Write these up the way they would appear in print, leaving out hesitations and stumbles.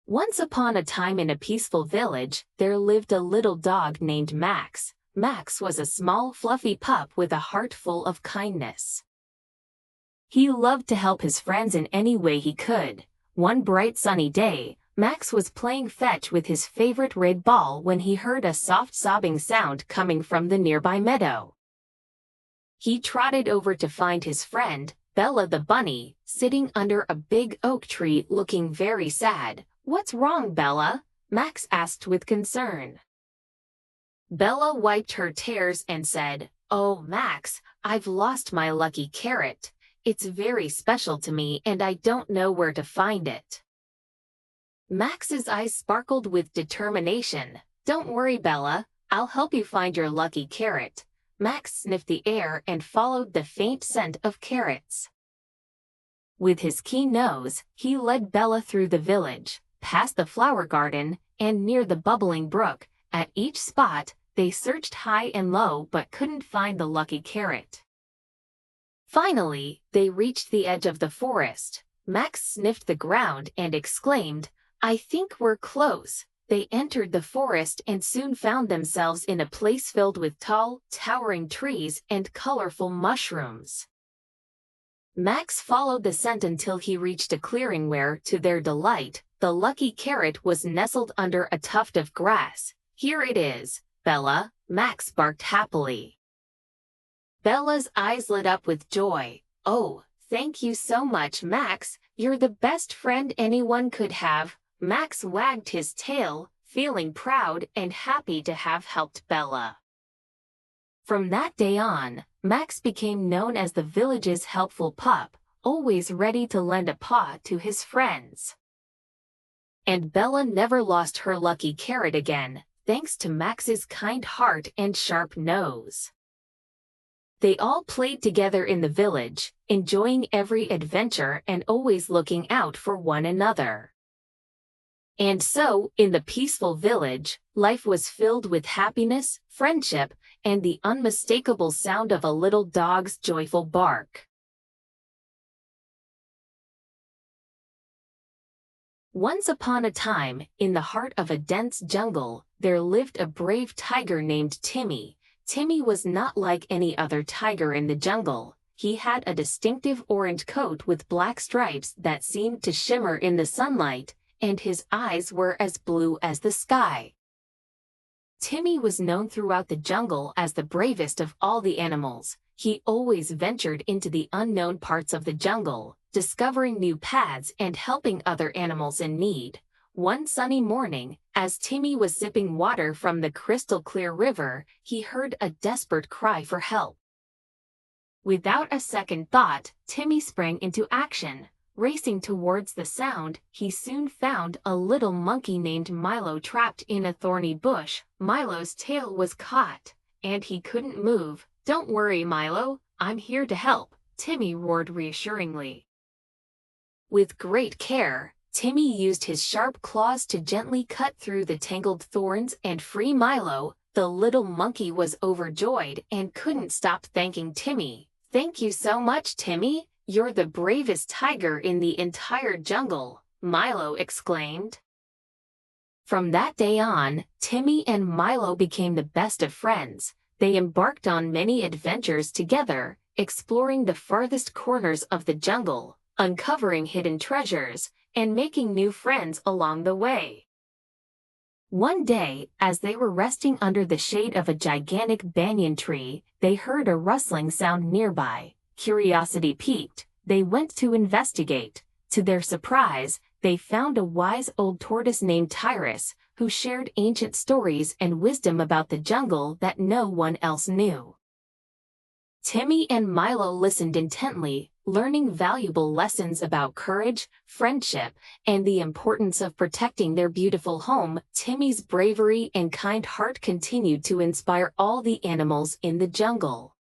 Once upon a time in a peaceful village, there lived a little dog named Max. Max was a small, fluffy pup with a heart full of kindness. He loved to help his friends in any way he could. One bright sunny day, Max was playing fetch with his favorite red ball when he heard a soft sobbing sound coming from the nearby meadow. He trotted over to find his friend, Bella the bunny, sitting under a big oak tree looking very sad. "What's wrong, Bella?" Max asked with concern. Bella wiped her tears and said, "Oh, Max, I've lost my lucky carrot. It's very special to me and I don't know where to find it." Max's eyes sparkled with determination. "Don't worry, Bella. I'll help you find your lucky carrot." Max sniffed the air and followed the faint scent of carrots. With his keen nose, he led Bella through the village, past the flower garden, and near the bubbling brook. At each spot, they searched high and low but couldn't find the lucky carrot. Finally, they reached the edge of the forest. Max sniffed the ground and exclaimed, "I think we're close." They entered the forest and soon found themselves in a place filled with tall, towering trees and colorful mushrooms. Max followed the scent until he reached a clearing where, to their delight, the lucky carrot was nestled under a tuft of grass. "Here it is, Bella," Max barked happily. Bella's eyes lit up with joy. "Oh, thank you so much, Max. You're the best friend anyone could have." Max wagged his tail, feeling proud and happy to have helped Bella. From that day on, Max became known as the village's helpful pup, always ready to lend a paw to his friends. And Bella never lost her lucky carrot again, thanks to Max's kind heart and sharp nose. They all played together in the village, enjoying every adventure and always looking out for one another. And so, in the peaceful village, life was filled with happiness, friendship, and the unmistakable sound of a little dog's joyful bark. Once upon a time, in the heart of a dense jungle, there lived a brave tiger named Timmy. Timmy was not like any other tiger in the jungle. He had a distinctive orange coat with black stripes that seemed to shimmer in the sunlight, and his eyes were as blue as the sky. Timmy was known throughout the jungle as the bravest of all the animals. He always ventured into the unknown parts of the jungle, discovering new paths and helping other animals in need. One sunny morning, as Timmy was sipping water from the crystal-clear river, he heard a desperate cry for help. Without a second thought, Timmy sprang into action. Racing towards the sound, he soon found a little monkey named Milo trapped in a thorny bush. Milo's tail was caught, and he couldn't move. "Don't worry, Milo, I'm here to help," Timmy roared reassuringly. With great care, Timmy used his sharp claws to gently cut through the tangled thorns and free Milo. The little monkey was overjoyed and couldn't stop thanking Timmy. "Thank you so much, Timmy. You're the bravest tiger in the entire jungle," Milo exclaimed. From that day on, Timmy and Milo became the best of friends. They embarked on many adventures together, exploring the farthest corners of the jungle, uncovering hidden treasures, and making new friends along the way. One day, as they were resting under the shade of a gigantic banyan tree, they heard a rustling sound nearby. Curiosity piqued, they went to investigate. To their surprise, they found a wise old tortoise named Tyrus, who shared ancient stories and wisdom about the jungle that no one else knew. Timmy and Milo listened intently, learning valuable lessons about courage, friendship, and the importance of protecting their beautiful home. Timmy's bravery and kind heart continued to inspire all the animals in the jungle.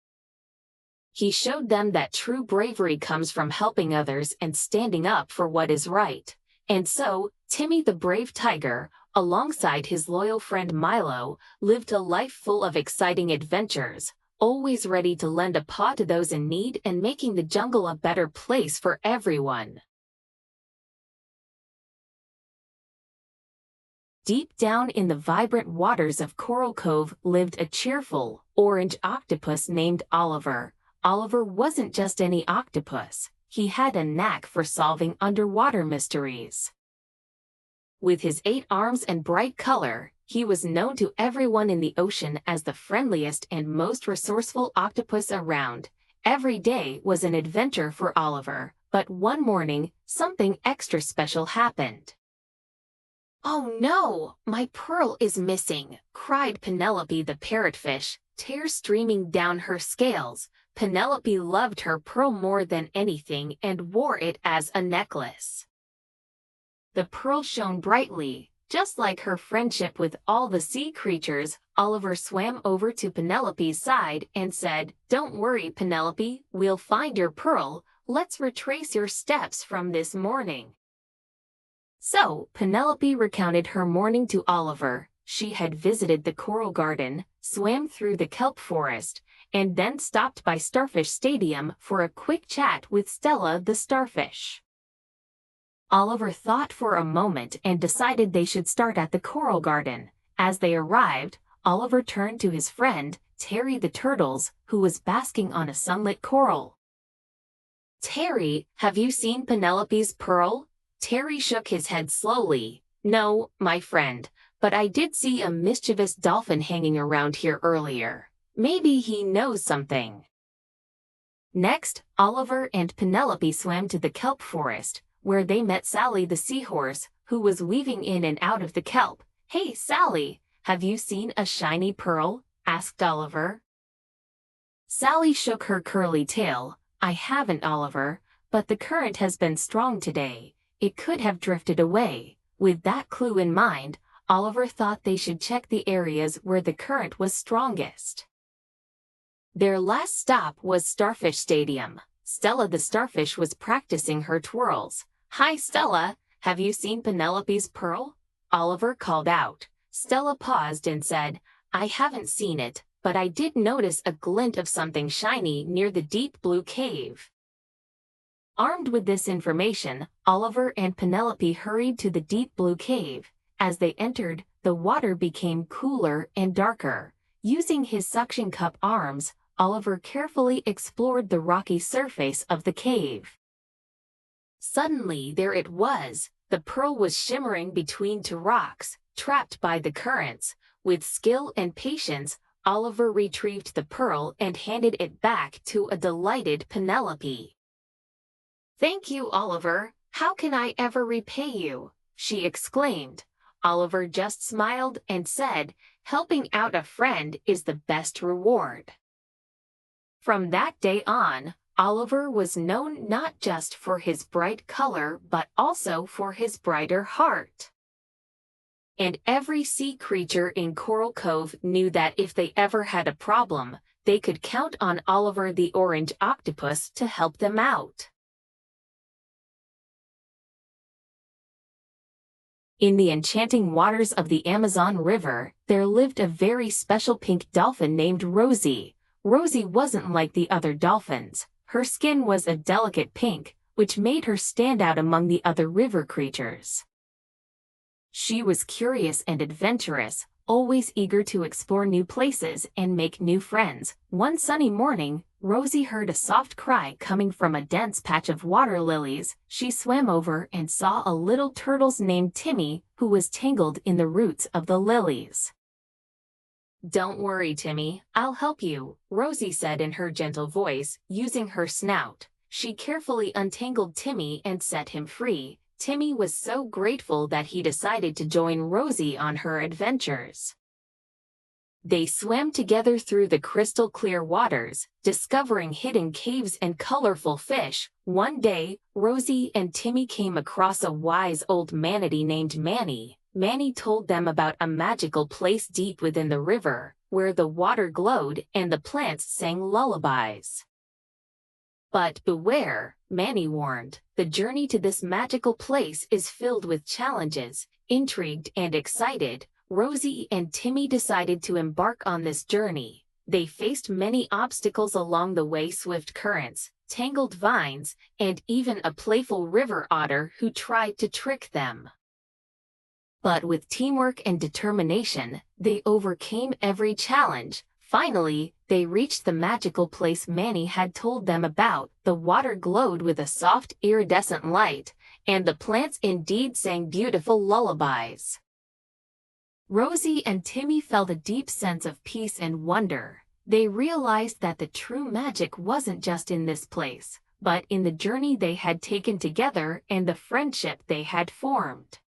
He showed them that true bravery comes from helping others and standing up for what is right. And so, Timmy the brave tiger, alongside his loyal friend Milo, lived a life full of exciting adventures, always ready to lend a paw to those in need and making the jungle a better place for everyone. Deep down in the vibrant waters of Coral Cove lived a cheerful, orange octopus named Oliver. Oliver wasn't just any octopus. He had a knack for solving underwater mysteries. With his 8 arms and bright color, he was known to everyone in the ocean as the friendliest and most resourceful octopus around. Every day was an adventure for Oliver, but one morning, something extra special happened. "Oh no, my pearl is missing," cried Penelope the parrotfish, tears streaming down her scales. Penelope loved her pearl more than anything and wore it as a necklace. The pearl shone brightly, just like her friendship with all the sea creatures. Oliver swam over to Penelope's side and said, "Don't worry, Penelope, we'll find your pearl. Let's retrace your steps from this morning." So, Penelope recounted her morning to Oliver. She had visited the coral garden, swam through the kelp forest, and then stopped by Starfish Stadium for a quick chat with Stella the starfish. Oliver thought for a moment and decided they should start at the coral garden. As they arrived, Oliver turned to his friend, Terry the Turtles, who was basking on a sunlit coral. "Terry, have you seen Penelope's pearl?" Terry shook his head slowly. "No, my friend, but I did see a mischievous dolphin hanging around here earlier. Maybe he knows something." Next, Oliver and Penelope swam to the kelp forest, where they met Sally the seahorse, who was weaving in and out of the kelp. "Hey, Sally, have you seen a shiny pearl?" asked Oliver. Sally shook her curly tail. "I haven't, Oliver, but the current has been strong today. It could have drifted away." With that clue in mind, Oliver thought they should check the areas where the current was strongest. Their last stop was Starfish Stadium. Stella the starfish was practicing her twirls. "Hi, Stella, have you seen Penelope's pearl?" Oliver called out. Stella paused and said, "I haven't seen it, but I did notice a glint of something shiny near the deep blue cave." Armed with this information, Oliver and Penelope hurried to the deep blue cave. As they entered, the water became cooler and darker. Using his suction cup arms, Oliver carefully explored the rocky surface of the cave. Suddenly there it was. The pearl was shimmering between 2 rocks, trapped by the currents. With skill and patience, Oliver retrieved the pearl and handed it back to a delighted Penelope. "Thank you, Oliver. How can I ever repay you?" she exclaimed. Oliver just smiled and said, "Helping out a friend is the best reward." From that day on, Oliver was known not just for his bright color but also for his brighter heart. And every sea creature in Coral Cove knew that if they ever had a problem, they could count on Oliver the orange octopus to help them out. In the enchanting waters of the Amazon River, there lived a very special pink dolphin named Rosie. Rosie wasn't like the other dolphins. Her skin was a delicate pink, which made her stand out among the other river creatures. She was curious and adventurous, always eager to explore new places and make new friends. One sunny morning, Rosie heard a soft cry coming from a dense patch of water lilies. She swam over and saw a little turtle named Timmy, who was tangled in the roots of the lilies. "Don't worry, Timmy, I'll help you," Rosie said in her gentle voice. Using her snout, she carefully untangled Timmy and set him free. Timmy was so grateful that he decided to join Rosie on her adventures. They swam together through the crystal clear waters, discovering hidden caves and colorful fish. One day, Rosie and Timmy came across a wise old manatee named Manny. Manny told them about a magical place deep within the river, where the water glowed and the plants sang lullabies. "But beware," Manny warned, "the journey to this magical place is filled with challenges." Intrigued and excited, Rosie and Timmy decided to embark on this journey. They faced many obstacles along the way: swift currents, tangled vines, and even a playful river otter who tried to trick them. But with teamwork and determination, they overcame every challenge. Finally, they reached the magical place Manny had told them about. The water glowed with a soft, iridescent light, and the plants indeed sang beautiful lullabies. Rosie and Timmy felt a deep sense of peace and wonder. They realized that the true magic wasn't just in this place, but in the journey they had taken together and the friendship they had formed.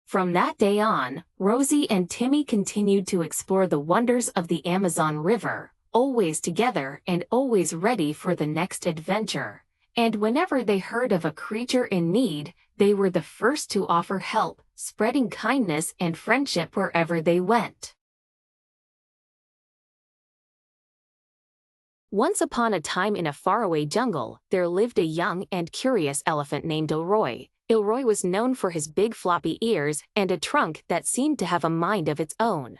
From that day on, Rosie and Timmy continued to explore the wonders of the Amazon River, always together and always ready for the next adventure. And whenever they heard of a creature in need, they were the first to offer help, spreading kindness and friendship wherever they went. Once upon a time in a faraway jungle, there lived a young and curious elephant named Elroy. Elroy was known for his big floppy ears and a trunk that seemed to have a mind of its own.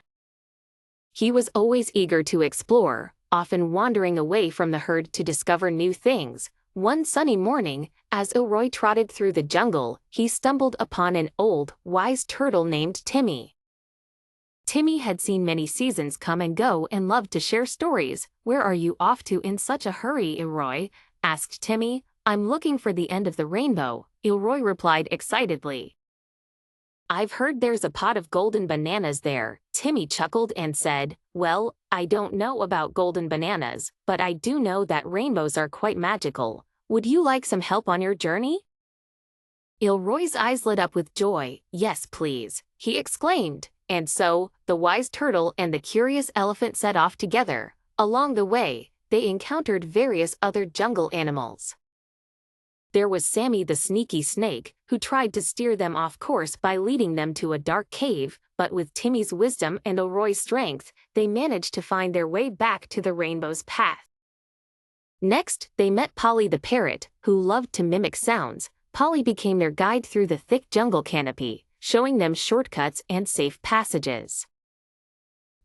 He was always eager to explore, often wandering away from the herd to discover new things. One sunny morning, as Elroy trotted through the jungle, he stumbled upon an old, wise turtle named Timmy. Timmy had seen many seasons come and go and loved to share stories. "Where are you off to in such a hurry, Elroy?" asked Timmy. "I'm looking for the end of the rainbow," Elroy replied excitedly. "I've heard there's a pot of golden bananas there," Timmy chuckled and said. "Well, I don't know about golden bananas, but I do know that rainbows are quite magical. Would you like some help on your journey?" Elroy's eyes lit up with joy. "Yes, please," he exclaimed. And so, the wise turtle and the curious elephant set off together. Along the way, they encountered various other jungle animals. There was Sammy the sneaky snake, who tried to steer them off course by leading them to a dark cave, but with Timmy's wisdom and Elroy's strength, they managed to find their way back to the rainbow's path. Next, they met Polly the parrot, who loved to mimic sounds. Polly became their guide through the thick jungle canopy, showing them shortcuts and safe passages.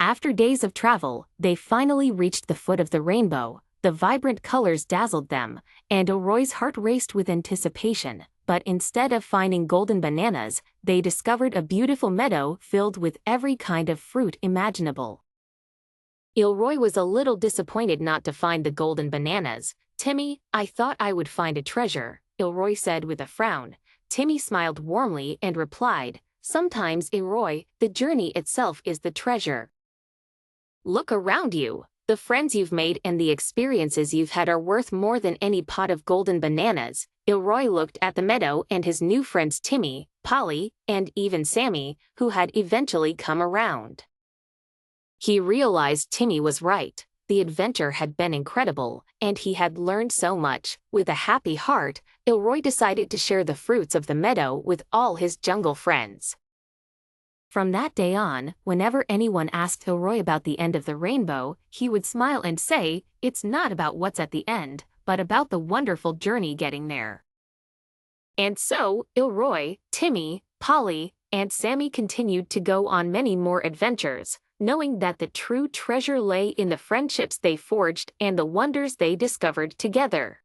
After days of travel, they finally reached the foot of the rainbow. The vibrant colors dazzled them, and Elroy's heart raced with anticipation. But instead of finding golden bananas, they discovered a beautiful meadow filled with every kind of fruit imaginable. Elroy was a little disappointed not to find the golden bananas. "Timmy, I thought I would find a treasure," Elroy said with a frown. Timmy smiled warmly and replied, "Sometimes, Elroy, the journey itself is the treasure. Look around you. The friends you've made and the experiences you've had are worth more than any pot of golden bananas." Elroy looked at the meadow and his new friends Timmy, Polly, and even Sammy, who had eventually come around. He realized Timmy was right. The adventure had been incredible, and he had learned so much. With a happy heart, Elroy decided to share the fruits of the meadow with all his jungle friends. From that day on, whenever anyone asked Elroy about the end of the rainbow, he would smile and say, "It's not about what's at the end, but about the wonderful journey getting there." And so, Elroy, Timmy, Polly, and Sammy continued to go on many more adventures, knowing that the true treasure lay in the friendships they forged and the wonders they discovered together.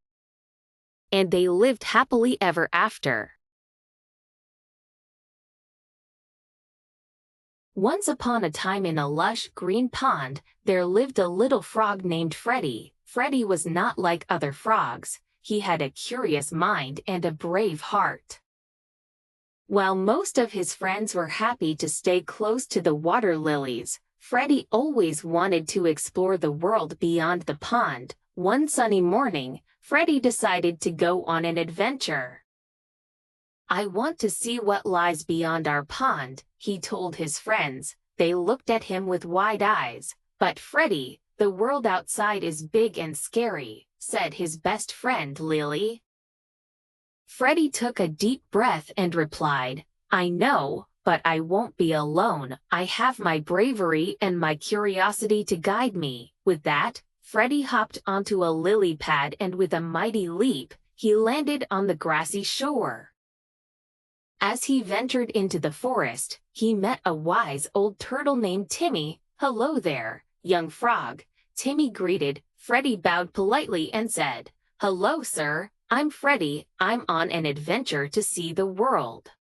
And they lived happily ever after. Once upon a time in a lush, green pond, there lived a little frog named Freddy. Freddy was not like other frogs. He had a curious mind and a brave heart. While most of his friends were happy to stay close to the water lilies, Freddy always wanted to explore the world beyond the pond. One sunny morning, Freddy decided to go on an adventure. "I want to see what lies beyond our pond," he told his friends. They looked at him with wide eyes. "But Freddy, the world outside is big and scary," said his best friend Lily. Freddy took a deep breath and replied, "I know, but I won't be alone. I have my bravery and my curiosity to guide me." With that, Freddy hopped onto a lily pad and with a mighty leap, he landed on the grassy shore. As he ventured into the forest, he met a wise old turtle named Timmy. "Hello there, young frog," Timmy greeted. Freddy bowed politely and said, "Hello, sir. I'm Freddy. I'm on an adventure to see the world."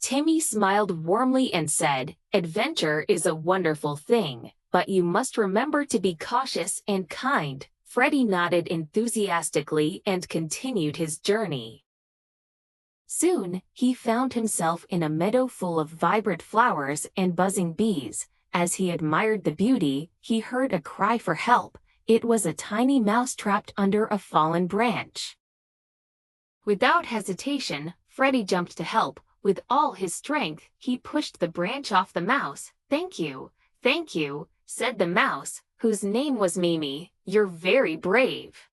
Timmy smiled warmly and said, "Adventure is a wonderful thing, but you must remember to be cautious and kind." Freddy nodded enthusiastically and continued his journey. Soon, he found himself in a meadow full of vibrant flowers and buzzing bees. As he admired the beauty, he heard a cry for help. It was a tiny mouse trapped under a fallen branch. Without hesitation, Freddy jumped to help. With all his strength, he pushed the branch off the mouse. Thank you," said the mouse, whose name was Mimi. "You're very brave."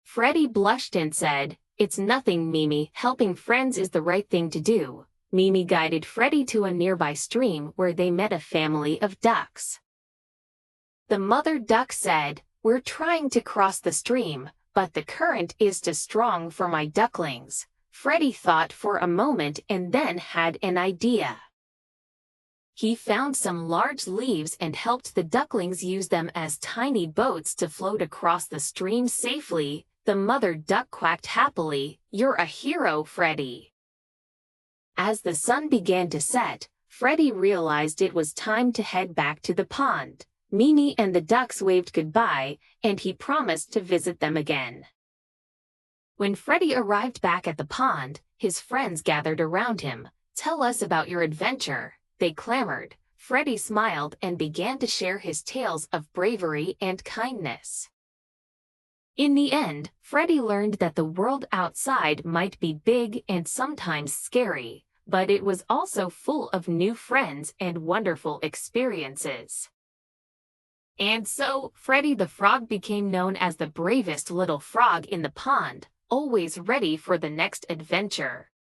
Freddy blushed and said, "It's nothing, Mimi. Helping friends is the right thing to do." Mimi guided Freddy to a nearby stream where they met a family of ducks. The mother duck said, "We're trying to cross the stream, but the current is too strong for my ducklings." Freddy thought for a moment and then had an idea. He found some large leaves and helped the ducklings use them as tiny boats to float across the stream safely. The mother duck quacked happily, "You're a hero, Freddy." As the sun began to set, Freddy realized it was time to head back to the pond. Mimi and the ducks waved goodbye, and he promised to visit them again. When Freddy arrived back at the pond, his friends gathered around him. "Tell us about your adventure," they clamored. Freddy smiled and began to share his tales of bravery and kindness. In the end, Freddy learned that the world outside might be big and sometimes scary, but it was also full of new friends and wonderful experiences. And so, Freddy the Frog became known as the bravest little frog in the pond, always ready for the next adventure.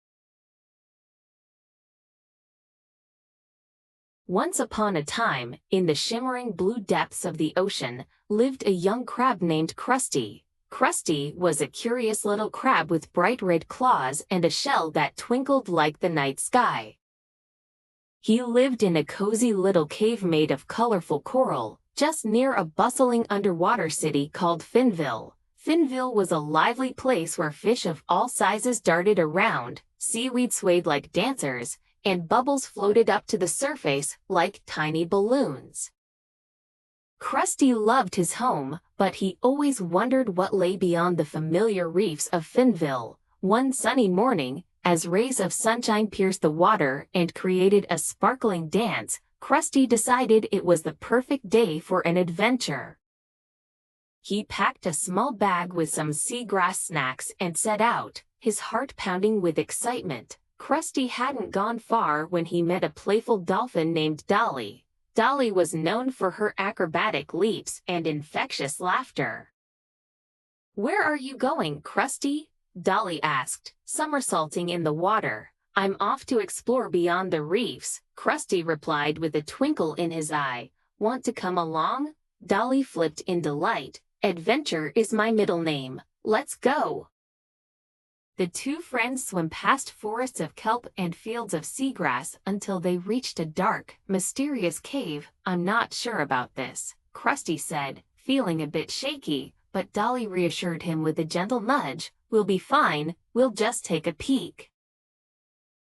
Once upon a time, in the shimmering blue depths of the ocean, lived a young crab named Crusty. Crusty was a curious little crab with bright red claws and a shell that twinkled like the night sky. He lived in a cozy little cave made of colorful coral, just near a bustling underwater city called Finville. Finville was a lively place where fish of all sizes darted around, seaweed swayed like dancers, and bubbles floated up to the surface like tiny balloons. Crusty loved his home, but he always wondered what lay beyond the familiar reefs of Finville. One sunny morning, as rays of sunshine pierced the water and created a sparkling dance, Crusty decided it was the perfect day for an adventure. He packed a small bag with some seagrass snacks and set out, his heart pounding with excitement. Crusty hadn't gone far when he met a playful dolphin named Dolly. Dolly was known for her acrobatic leaps and infectious laughter. "Where are you going, Crusty?" Dolly asked, somersaulting in the water. "I'm off to explore beyond the reefs," Crusty replied with a twinkle in his eye. "Want to come along?" Dolly flipped in delight. "Adventure is my middle name. Let's go." The two friends swam past forests of kelp and fields of seagrass until they reached a dark, mysterious cave. "I'm not sure about this," Crusty said, feeling a bit shaky, but Dolly reassured him with a gentle nudge. "We'll be fine, we'll just take a peek."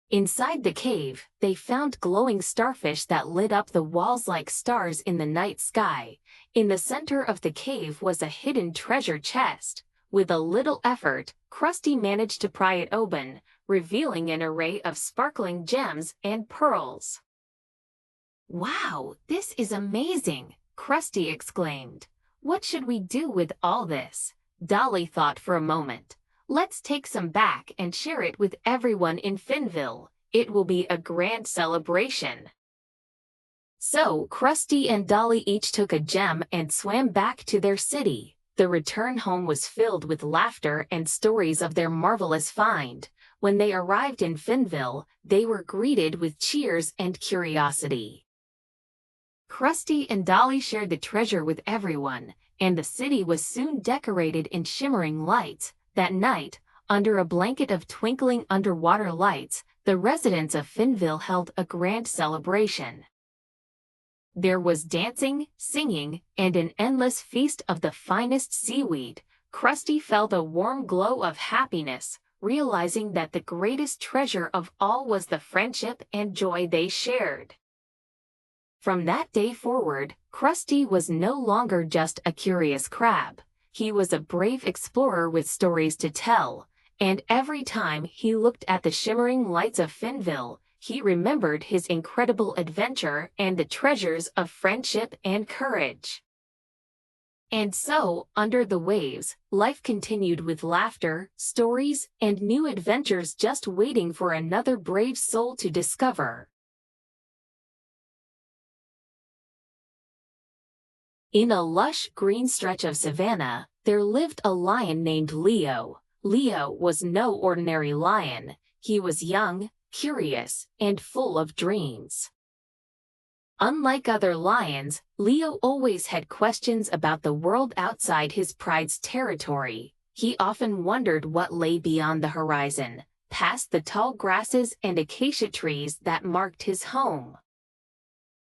Inside the cave, they found glowing starfish that lit up the walls like stars in the night sky. In the center of the cave was a hidden treasure chest. With a little effort, Crusty managed to pry it open, revealing an array of sparkling gems and pearls. "Wow, this is amazing!" Crusty exclaimed. "What should we do with all this?" Dolly thought for a moment. "Let's take some back and share it with everyone in Finville. It will be a grand celebration." So, Crusty and Dolly each took a gem and swam back to their city. The return home was filled with laughter and stories of their marvelous find. When they arrived in Finville, they were greeted with cheers and curiosity. Crusty and Dolly shared the treasure with everyone, and the city was soon decorated in shimmering lights. That night, under a blanket of twinkling underwater lights, the residents of Finville held a grand celebration. There was dancing, singing, and an endless feast of the finest seaweed. Crusty felt a warm glow of happiness. realizing that the greatest treasure of all was the friendship and joy they shared. From that day forward, Crusty was no longer just a curious crab. He was a brave explorer with stories to tell, and every time he looked at the shimmering lights of Finville, he remembered his incredible adventure and the treasures of friendship and courage. And so, under the waves, life continued with laughter, stories, and new adventures just waiting for another brave soul to discover. In a lush green stretch of savanna, there lived a lion named Leo. Leo was no ordinary lion. He was young, curious, and full of dreams. Unlike other lions, Leo always had questions about the world outside his pride's territory. He often wondered what lay beyond the horizon, past the tall grasses and acacia trees that marked his home.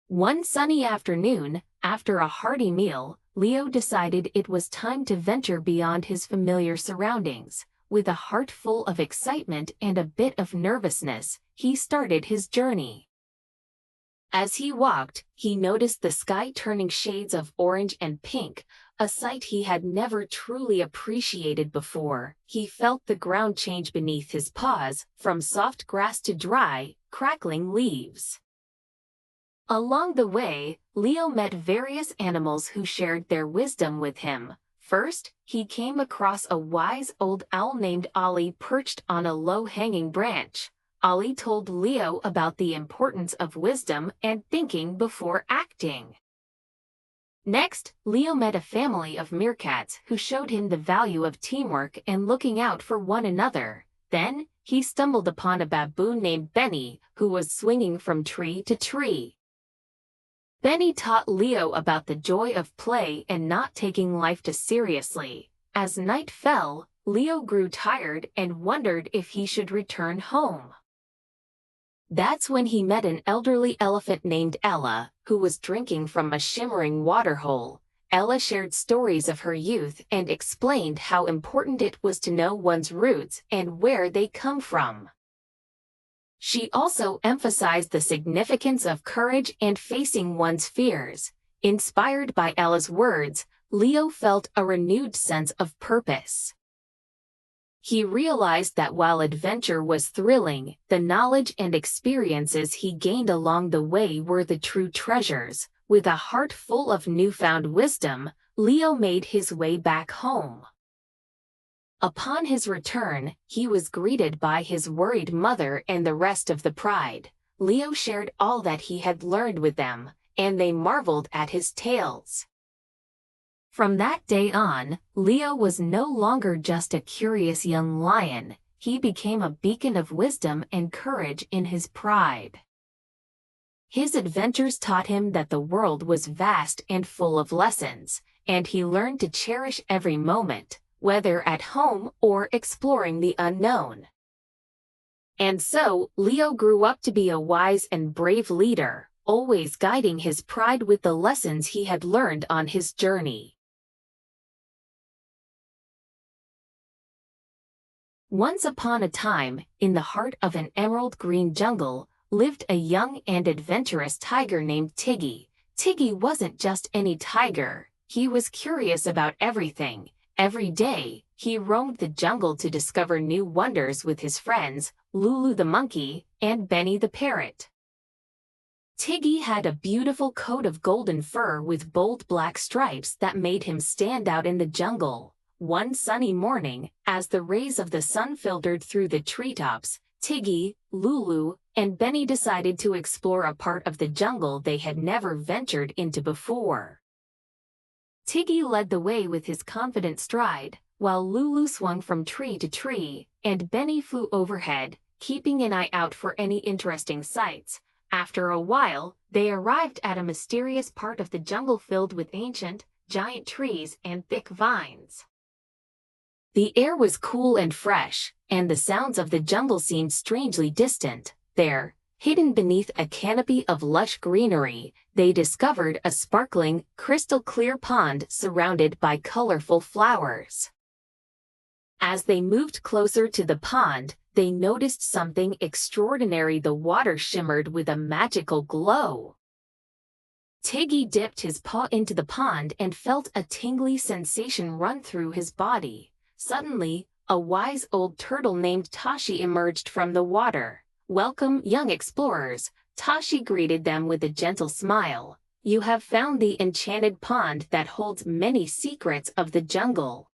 One sunny afternoon, after a hearty meal, Leo decided it was time to venture beyond his familiar surroundings. With a heart full of excitement and a bit of nervousness, he started his journey. As he walked, he noticed the sky turning shades of orange and pink, a sight he had never truly appreciated before. He felt the ground change beneath his paws, from soft grass to dry, crackling leaves. Along the way, Leo met various animals who shared their wisdom with him. First, he came across a wise old owl named Ollie perched on a low-hanging branch. Ollie told Leo about the importance of wisdom and thinking before acting. Next, Leo met a family of meerkats who showed him the value of teamwork and looking out for one another. Then, he stumbled upon a baboon named Benny, who was swinging from tree to tree. Benny taught Leo about the joy of play and not taking life too seriously. As night fell, Leo grew tired and wondered if he should return home. That's when he met an elderly elephant named Ella, who was drinking from a shimmering waterhole. Ella shared stories of her youth and explained how important it was to know one's roots and where they come from. She also emphasized the significance of courage and facing one's fears. Inspired by Ella's words, Leo felt a renewed sense of purpose. He realized that while adventure was thrilling, the knowledge and experiences he gained along the way were the true treasures. With a heart full of newfound wisdom, Leo made his way back home. Upon his return, he was greeted by his worried mother and the rest of the pride. Leo shared all that he had learned with them, and they marveled at his tales. From that day on, Leo was no longer just a curious young lion. He became a beacon of wisdom and courage in his pride. His adventures taught him that the world was vast and full of lessons, and he learned to cherish every moment, whether at home or exploring the unknown. And so, Leo grew up to be a wise and brave leader, always guiding his pride with the lessons he had learned on his journey. Once upon a time, in the heart of an emerald green jungle, lived a young and adventurous tiger named Tiggy. Tiggy wasn't just any tiger. He was curious about everything. Every day, he roamed the jungle to discover new wonders with his friends, Lulu the monkey and Benny the parrot. Tiggy had a beautiful coat of golden fur with bold black stripes that made him stand out in the jungle. One sunny morning, as the rays of the sun filtered through the treetops, Tiggy, Lulu, and Benny decided to explore a part of the jungle they had never ventured into before. Tiggy led the way with his confident stride, while Lulu swung from tree to tree, and Benny flew overhead, keeping an eye out for any interesting sights. After a while, they arrived at a mysterious part of the jungle filled with ancient, giant trees and thick vines. The air was cool and fresh, and the sounds of the jungle seemed strangely distant. There, hidden beneath a canopy of lush greenery, they discovered a sparkling, crystal-clear pond surrounded by colorful flowers. As they moved closer to the pond, they noticed something extraordinary. The water shimmered with a magical glow. Tiggy dipped his paw into the pond and felt a tingly sensation run through his body. Suddenly, a wise old turtle named Tashi emerged from the water. "Welcome, young explorers," Tashi greeted them with a gentle smile. "You have found the enchanted pond that holds many secrets of the jungle.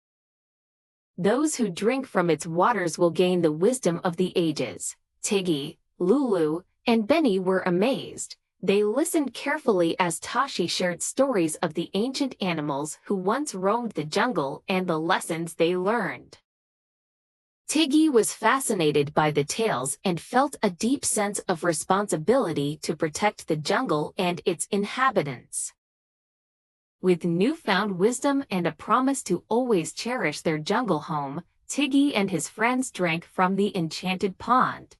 Those who drink from its waters will gain the wisdom of the ages." Tiggy, Lulu, and Benny were amazed. They listened carefully as Tashi shared stories of the ancient animals who once roamed the jungle and the lessons they learned. Tiggy was fascinated by the tales and felt a deep sense of responsibility to protect the jungle and its inhabitants. With newfound wisdom and a promise to always cherish their jungle home, Tiggy and his friends drank from the enchanted pond.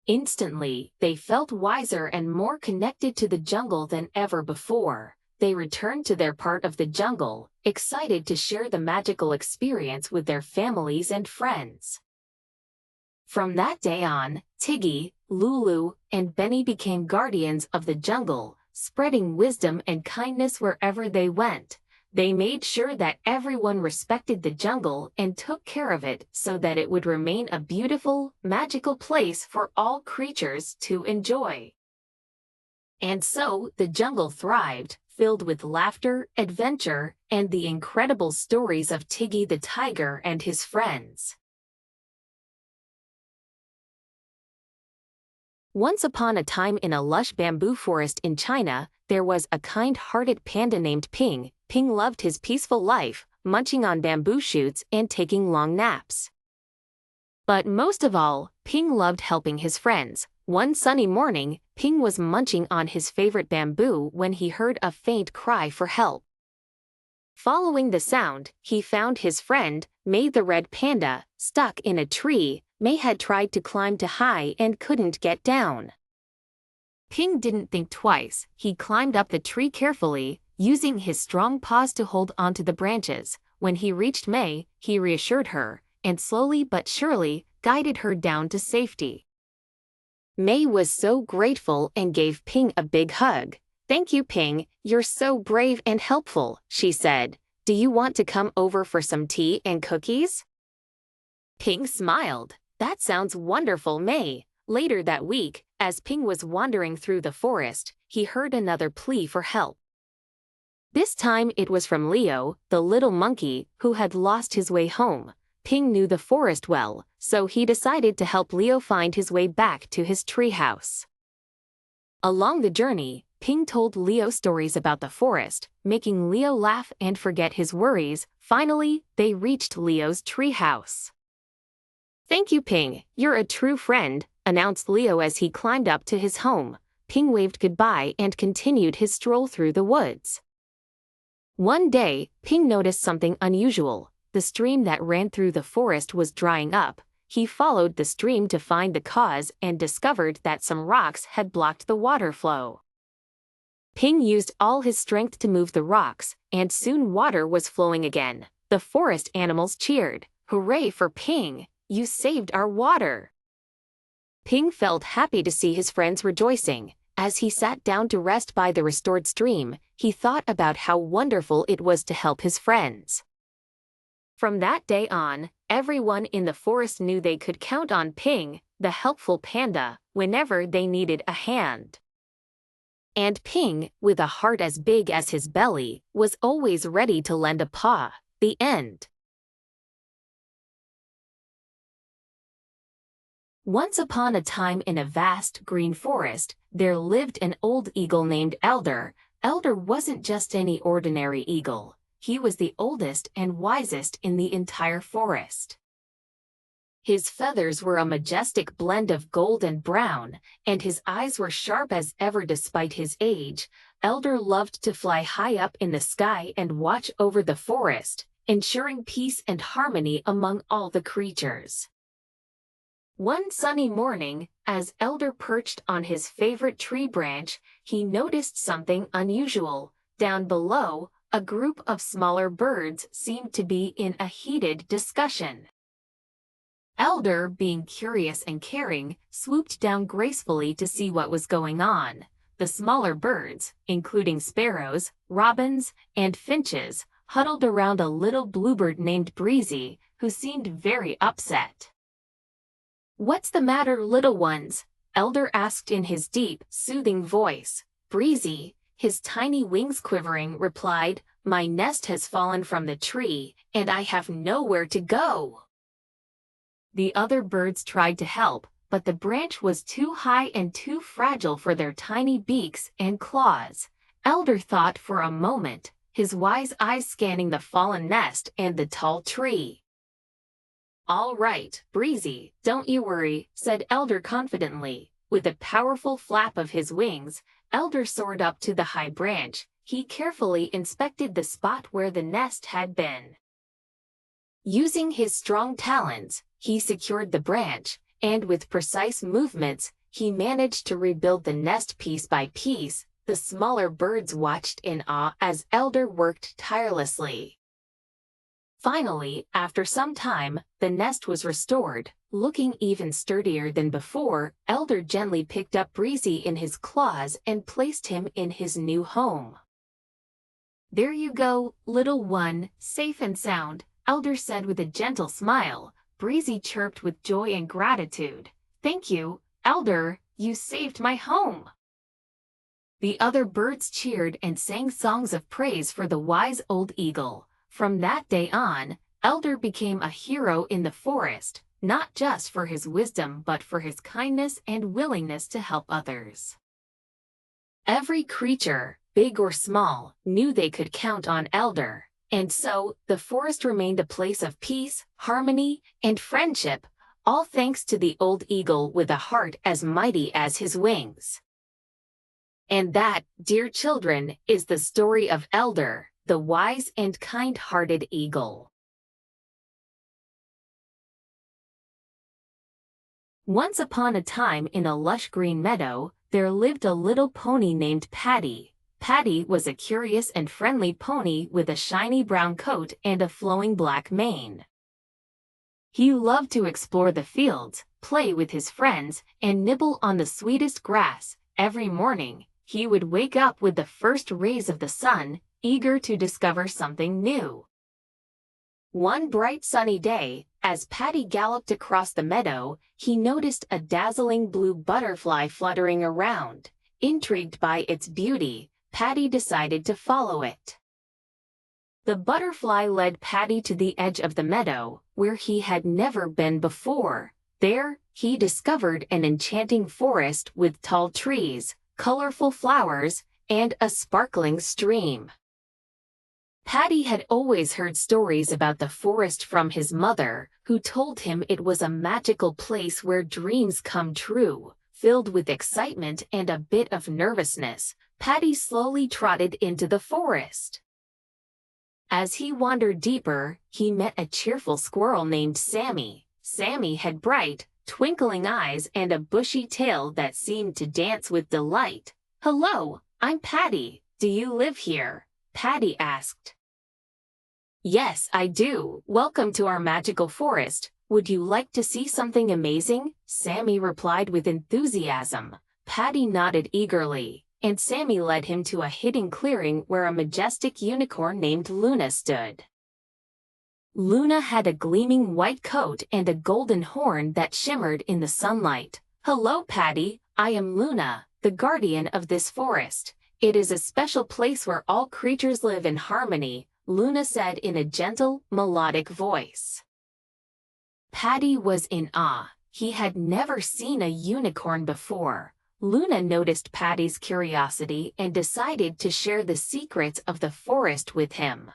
Instantly, they felt wiser and more connected to the jungle than ever before. They returned to their part of the jungle, excited to share the magical experience with their families and friends. From that day on, Tiggy, Lulu, and Benny became guardians of the jungle, spreading wisdom and kindness wherever they went. They made sure that everyone respected the jungle and took care of it so that it would remain a beautiful, magical place for all creatures to enjoy. And so, the jungle thrived, filled with laughter, adventure, and the incredible stories of Tiggy the tiger and his friends. Once upon a time in a lush bamboo forest in China, there was a kind-hearted panda named Ping. Ping loved his peaceful life, munching on bamboo shoots and taking long naps. But most of all, Ping loved helping his friends. One sunny morning, Ping was munching on his favorite bamboo when he heard a faint cry for help. Following the sound, he found his friend, May the red panda, stuck in a tree. May had tried to climb too high and couldn't get down. Ping didn't think twice. He climbed up the tree carefully, using his strong paws to hold onto the branches. When he reached May, he reassured her, and slowly but surely, guided her down to safety. May was so grateful and gave Ping a big hug. "Thank you, Ping, you're so brave and helpful," she said. "Do you want to come over for some tea and cookies?" Ping smiled. "That sounds wonderful, May." Later that week, as Ping was wandering through the forest, he heard another plea for help. This time it was from Leo, the little monkey, who had lost his way home. Ping knew the forest well, so he decided to help Leo find his way back to his treehouse. Along the journey, Ping told Leo stories about the forest, making Leo laugh and forget his worries. Finally, they reached Leo's treehouse. "Thank you, Ping, you're a true friend," announced Leo as he climbed up to his home. Ping waved goodbye and continued his stroll through the woods. One day, Ping noticed something unusual. The stream that ran through the forest was drying up. He followed the stream to find the cause and discovered that some rocks had blocked the water flow. Ping used all his strength to move the rocks, and soon water was flowing again. The forest animals cheered. "Hooray for Ping! You saved our water!" Ping felt happy to see his friends rejoicing. As he sat down to rest by the restored stream, he thought about how wonderful it was to help his friends. From that day on, everyone in the forest knew they could count on Ping, the helpful panda, whenever they needed a hand. And Ping, with a heart as big as his belly, was always ready to lend a paw. The end. Once upon a time in a vast green forest, there lived an old eagle named Eldor. Eldor wasn't just any ordinary eagle. He was the oldest and wisest in the entire forest. His feathers were a majestic blend of gold and brown, and his eyes were sharp as ever despite his age. Eldor loved to fly high up in the sky and watch over the forest, ensuring peace and harmony among all the creatures. One sunny morning, as Eldor perched on his favorite tree branch, he noticed something unusual. Down below, a group of smaller birds seemed to be in a heated discussion. Eldor, being curious and caring, swooped down gracefully to see what was going on. The smaller birds, including sparrows, robins, and finches, huddled around a little bluebird named Breezy, who seemed very upset. "What's the matter, little ones?" Eldor asked in his deep, soothing voice. Breezy, his tiny wings quivering, replied, "My nest has fallen from the tree, and I have nowhere to go." The other birds tried to help, but the branch was too high and too fragile for their tiny beaks and claws. Eldor thought for a moment, his wise eyes scanning the fallen nest and the tall tree. "All right, Breezy, don't you worry," said Eldor confidently. With a powerful flap of his wings, Eldor soared up to the high branch. He carefully inspected the spot where the nest had been. Using his strong talons, he secured the branch, and with precise movements, he managed to rebuild the nest piece by piece. The smaller birds watched in awe as Eldor worked tirelessly. Finally, after some time, the nest was restored. Looking even sturdier than before, Eldor gently picked up Breezy in his claws and placed him in his new home. "There you go, little one, safe and sound," Eldor said with a gentle smile. Breezy chirped with joy and gratitude. "Thank you, Eldor, you saved my home." The other birds cheered and sang songs of praise for the wise old eagle. From that day on, Eldor became a hero in the forest, not just for his wisdom but for his kindness and willingness to help others. Every creature, big or small, knew they could count on Eldor, and so the forest remained a place of peace, harmony, and friendship, all thanks to the old eagle with a heart as mighty as his wings. And that, dear children, is the story of Eldor, the wise and kind-hearted eagle. Once upon a time in a lush green meadow, there lived a little pony named Paddy. Paddy was a curious and friendly pony with a shiny brown coat and a flowing black mane. He loved to explore the fields, play with his friends, and nibble on the sweetest grass. Every morning, he would wake up with the first rays of the sun, eager to discover something new. One bright sunny day, as Paddy galloped across the meadow, he noticed a dazzling blue butterfly fluttering around. Intrigued by its beauty, Paddy decided to follow it. The butterfly led Paddy to the edge of the meadow, where he had never been before. There, he discovered an enchanting forest with tall trees, colorful flowers, and a sparkling stream. Paddy had always heard stories about the forest from his mother, who told him it was a magical place where dreams come true. Filled with excitement and a bit of nervousness, Paddy slowly trotted into the forest. As he wandered deeper, he met a cheerful squirrel named Sammy. Sammy had bright, twinkling eyes and a bushy tail that seemed to dance with delight. "Hello, I'm Paddy. Do you live here?" Paddy asked. "Yes, I do. Welcome to our magical forest. Would you like to see something amazing?" Sammy replied with enthusiasm. Paddy nodded eagerly, and Sammy led him to a hidden clearing where a majestic unicorn named Luna stood. Luna had a gleaming white coat and a golden horn that shimmered in the sunlight. "Hello, Paddy. I am Luna, the guardian of this forest. It is a special place where all creatures live in harmony," Luna said in a gentle, melodic voice. Paddy was in awe. He had never seen a unicorn before. Luna noticed Paddy's curiosity and decided to share the secrets of the forest with him.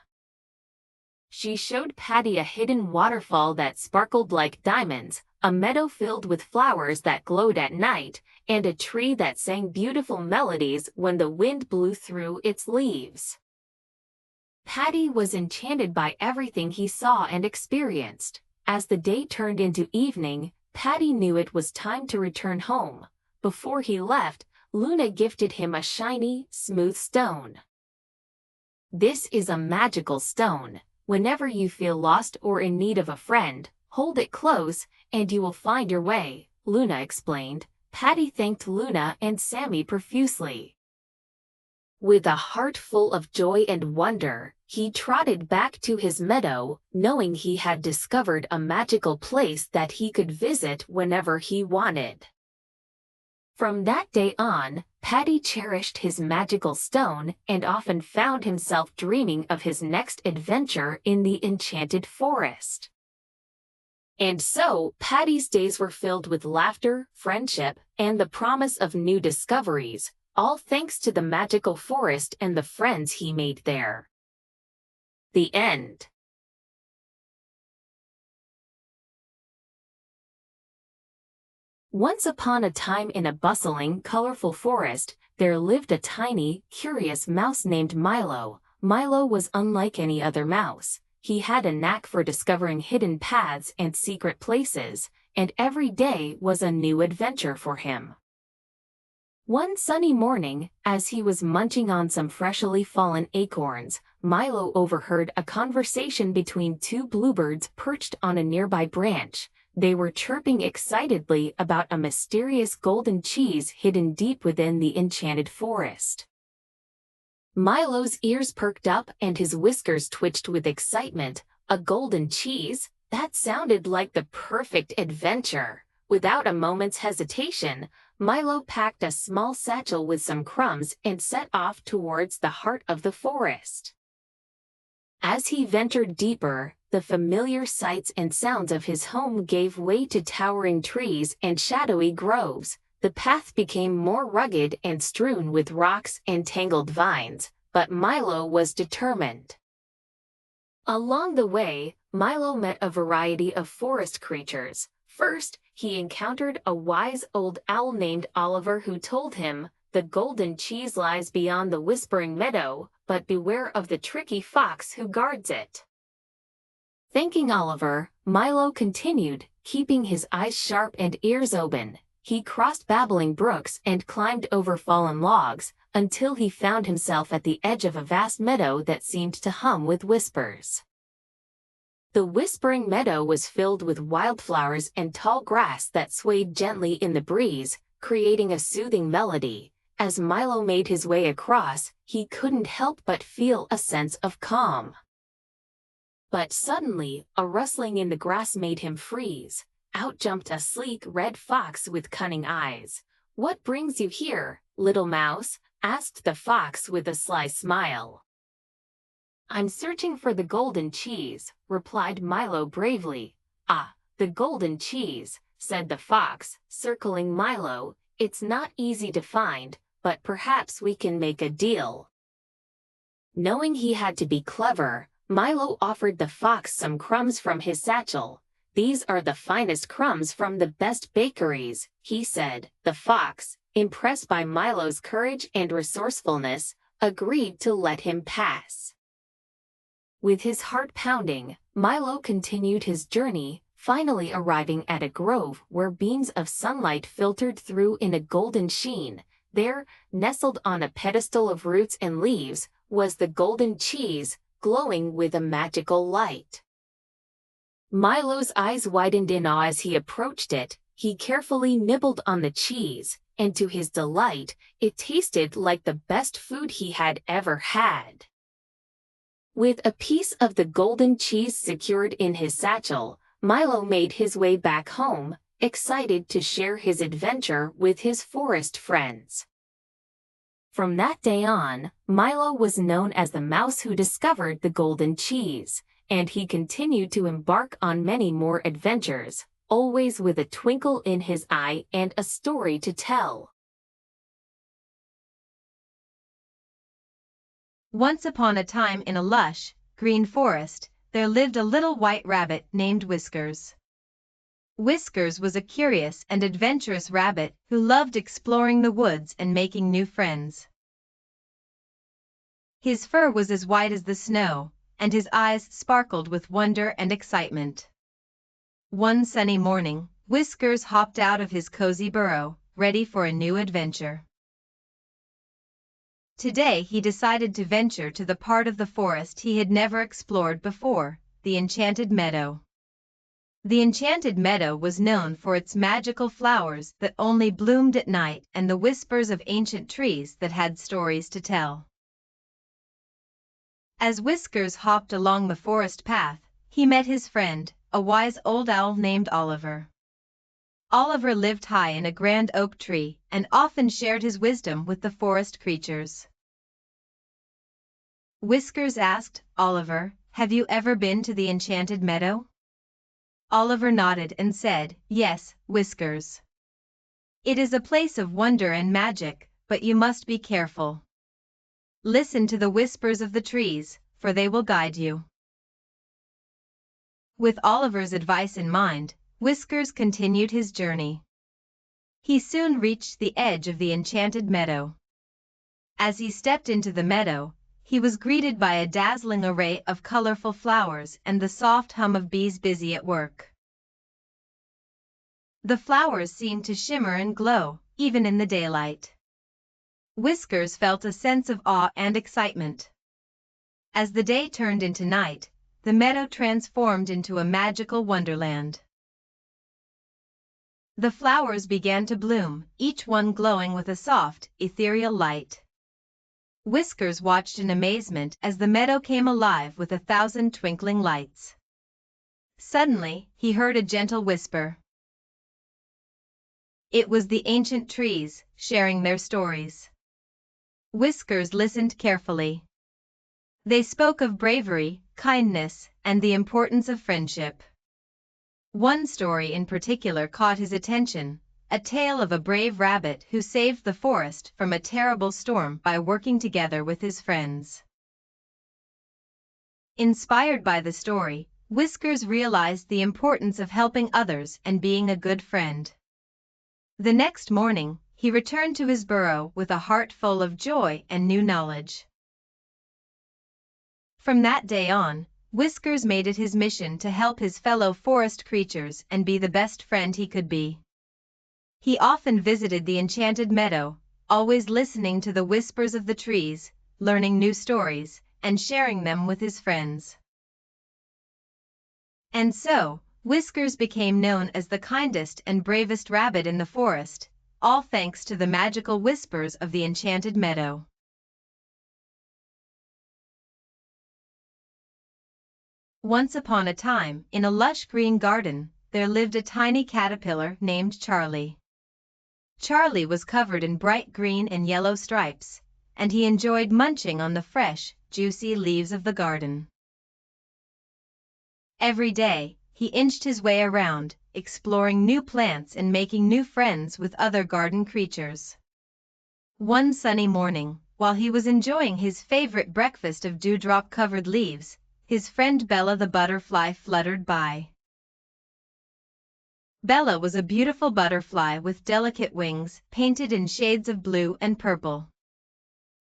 She showed Paddy a hidden waterfall that sparkled like diamonds, a meadow filled with flowers that glowed at night, and a tree that sang beautiful melodies when the wind blew through its leaves. Paddy was enchanted by everything he saw and experienced. As the day turned into evening, Paddy knew it was time to return home. Before he left, Luna gifted him a shiny, smooth stone. This is a magical stone. Whenever you feel lost or in need of a friend, hold it close, and you will find your way," Luna explained. Paddy thanked Luna and Sammy profusely. With a heart full of joy and wonder, he trotted back to his meadow, knowing he had discovered a magical place that he could visit whenever he wanted. From that day on, Paddy cherished his magical stone and often found himself dreaming of his next adventure in the Enchanted Forest. And so, Paddy's days were filled with laughter, friendship, and the promise of new discoveries, all thanks to the magical forest and the friends he made there. The end. Once upon a time in a bustling, colorful forest, there lived a tiny, curious mouse named Milo. Milo was unlike any other mouse. He had a knack for discovering hidden paths and secret places, and every day was a new adventure for him. One sunny morning, as he was munching on some freshly fallen acorns, Milo overheard a conversation between two bluebirds perched on a nearby branch. They were chirping excitedly about a mysterious golden cheese hidden deep within the enchanted forest. Milo's ears perked up and his whiskers twitched with excitement. A golden cheese? That sounded like the perfect adventure. Without a moment's hesitation, Milo packed a small satchel with some crumbs and set off towards the heart of the forest. As he ventured deeper, the familiar sights and sounds of his home gave way to towering trees and shadowy groves. The path became more rugged and strewn with rocks and tangled vines, but Milo was determined. Along the way, Milo met a variety of forest creatures. First, he encountered a wise old owl named Oliver who told him, "The golden cheese lies beyond the whispering meadow, but beware of the tricky fox who guards it." Thanking Oliver, Milo continued, keeping his eyes sharp and ears open. He crossed babbling brooks and climbed over fallen logs, until he found himself at the edge of a vast meadow that seemed to hum with whispers. The whispering meadow was filled with wildflowers and tall grass that swayed gently in the breeze, creating a soothing melody. As Milo made his way across, he couldn't help but feel a sense of calm. But suddenly, a rustling in the grass made him freeze. Out jumped a sleek red fox with cunning eyes. "What brings you here, little mouse?" asked the fox with a sly smile. "I'm searching for the golden cheese," replied Milo bravely. "Ah, the golden cheese," said the fox, circling Milo. "It's not easy to find, but perhaps we can make a deal." Knowing he had to be clever, Milo offered the fox some crumbs from his satchel. "These are the finest crumbs from the best bakeries," he said. The fox, impressed by Milo's courage and resourcefulness, agreed to let him pass. With his heart pounding, Milo continued his journey, finally arriving at a grove where beams of sunlight filtered through in a golden sheen. There, nestled on a pedestal of roots and leaves, was the golden cheese, glowing with a magical light. Milo's eyes widened in awe as he approached it. He carefully nibbled on the cheese, and to his delight, it tasted like the best food he had ever had. With a piece of the golden cheese secured in his satchel, Milo made his way back home, excited to share his adventure with his forest friends. From that day on, Milo was known as the mouse who discovered the golden cheese, and he continued to embark on many more adventures, always with a twinkle in his eye and a story to tell. Once upon a time in a lush, green forest, there lived a little white rabbit named Whiskers. Whiskers was a curious and adventurous rabbit who loved exploring the woods and making new friends. His fur was as white as the snow, and his eyes sparkled with wonder and excitement. One sunny morning, Whiskers hopped out of his cozy burrow, ready for a new adventure. Today he decided to venture to the part of the forest he had never explored before, the Enchanted Meadow. The Enchanted Meadow was known for its magical flowers that only bloomed at night and the whispers of ancient trees that had stories to tell. As Whiskers hopped along the forest path, he met his friend, a wise old owl named Oliver. Oliver lived high in a grand oak tree and often shared his wisdom with the forest creatures. Whiskers asked, "Oliver, have you ever been to the Enchanted Meadow?" Oliver nodded and said, "Yes, Whiskers. It is a place of wonder and magic, but you must be careful. Listen to the whispers of the trees, for they will guide you." With Oliver's advice in mind, Whiskers continued his journey. He soon reached the edge of the Enchanted Meadow. As he stepped into the meadow, he was greeted by a dazzling array of colorful flowers and the soft hum of bees busy at work. The flowers seemed to shimmer and glow, even in the daylight. Whiskers felt a sense of awe and excitement. As the day turned into night, the meadow transformed into a magical wonderland. The flowers began to bloom, each one glowing with a soft, ethereal light. Whiskers watched in amazement as the meadow came alive with 1,000 twinkling lights. Suddenly, he heard a gentle whisper. It was the ancient trees, sharing their stories. Whiskers listened carefully. They spoke of bravery, kindness, and the importance of friendship. One story in particular caught his attention, a tale of a brave rabbit who saved the forest from a terrible storm by working together with his friends. Inspired by the story, Whiskers realized the importance of helping others and being a good friend. The next morning, he returned to his burrow with a heart full of joy and new knowledge. From that day on, Whiskers made it his mission to help his fellow forest creatures and be the best friend he could be. He often visited the Enchanted Meadow, always listening to the whispers of the trees, learning new stories, and sharing them with his friends. And so, Whiskers became known as the kindest and bravest rabbit in the forest, all thanks to the magical whispers of the Enchanted Meadow. Once upon a time, in a lush green garden, there lived a tiny caterpillar named Charlie. Charlie was covered in bright green and yellow stripes, and he enjoyed munching on the fresh, juicy leaves of the garden. Every day, he inched his way around, exploring new plants and making new friends with other garden creatures. One sunny morning, while he was enjoying his favorite breakfast of dewdrop-covered leaves, his friend Bella the butterfly fluttered by. Bella was a beautiful butterfly with delicate wings painted in shades of blue and purple.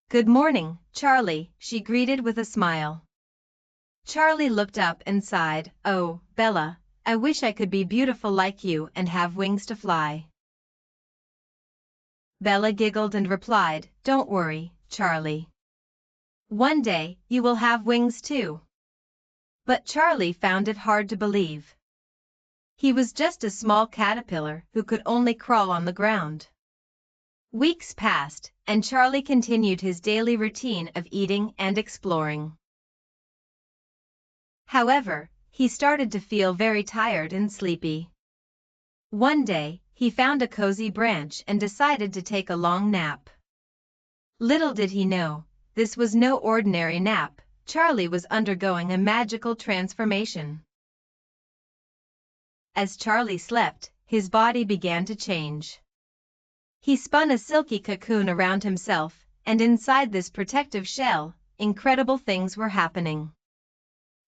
"Good morning, Charlie," she greeted with a smile. Charlie looked up and sighed, "Oh, Bella, I wish I could be beautiful like you and have wings to fly." Bella giggled and replied, "Don't worry, Charlie. One day, you will have wings too." But Charlie found it hard to believe. He was just a small caterpillar who could only crawl on the ground. Weeks passed, and Charlie continued his daily routine of eating and exploring. However, he started to feel very tired and sleepy. One day, he found a cozy branch and decided to take a long nap. Little did he know, this was no ordinary nap. Charlie was undergoing a magical transformation. As Charlie slept, his body began to change. He spun a silky cocoon around himself, and inside this protective shell, incredible things were happening.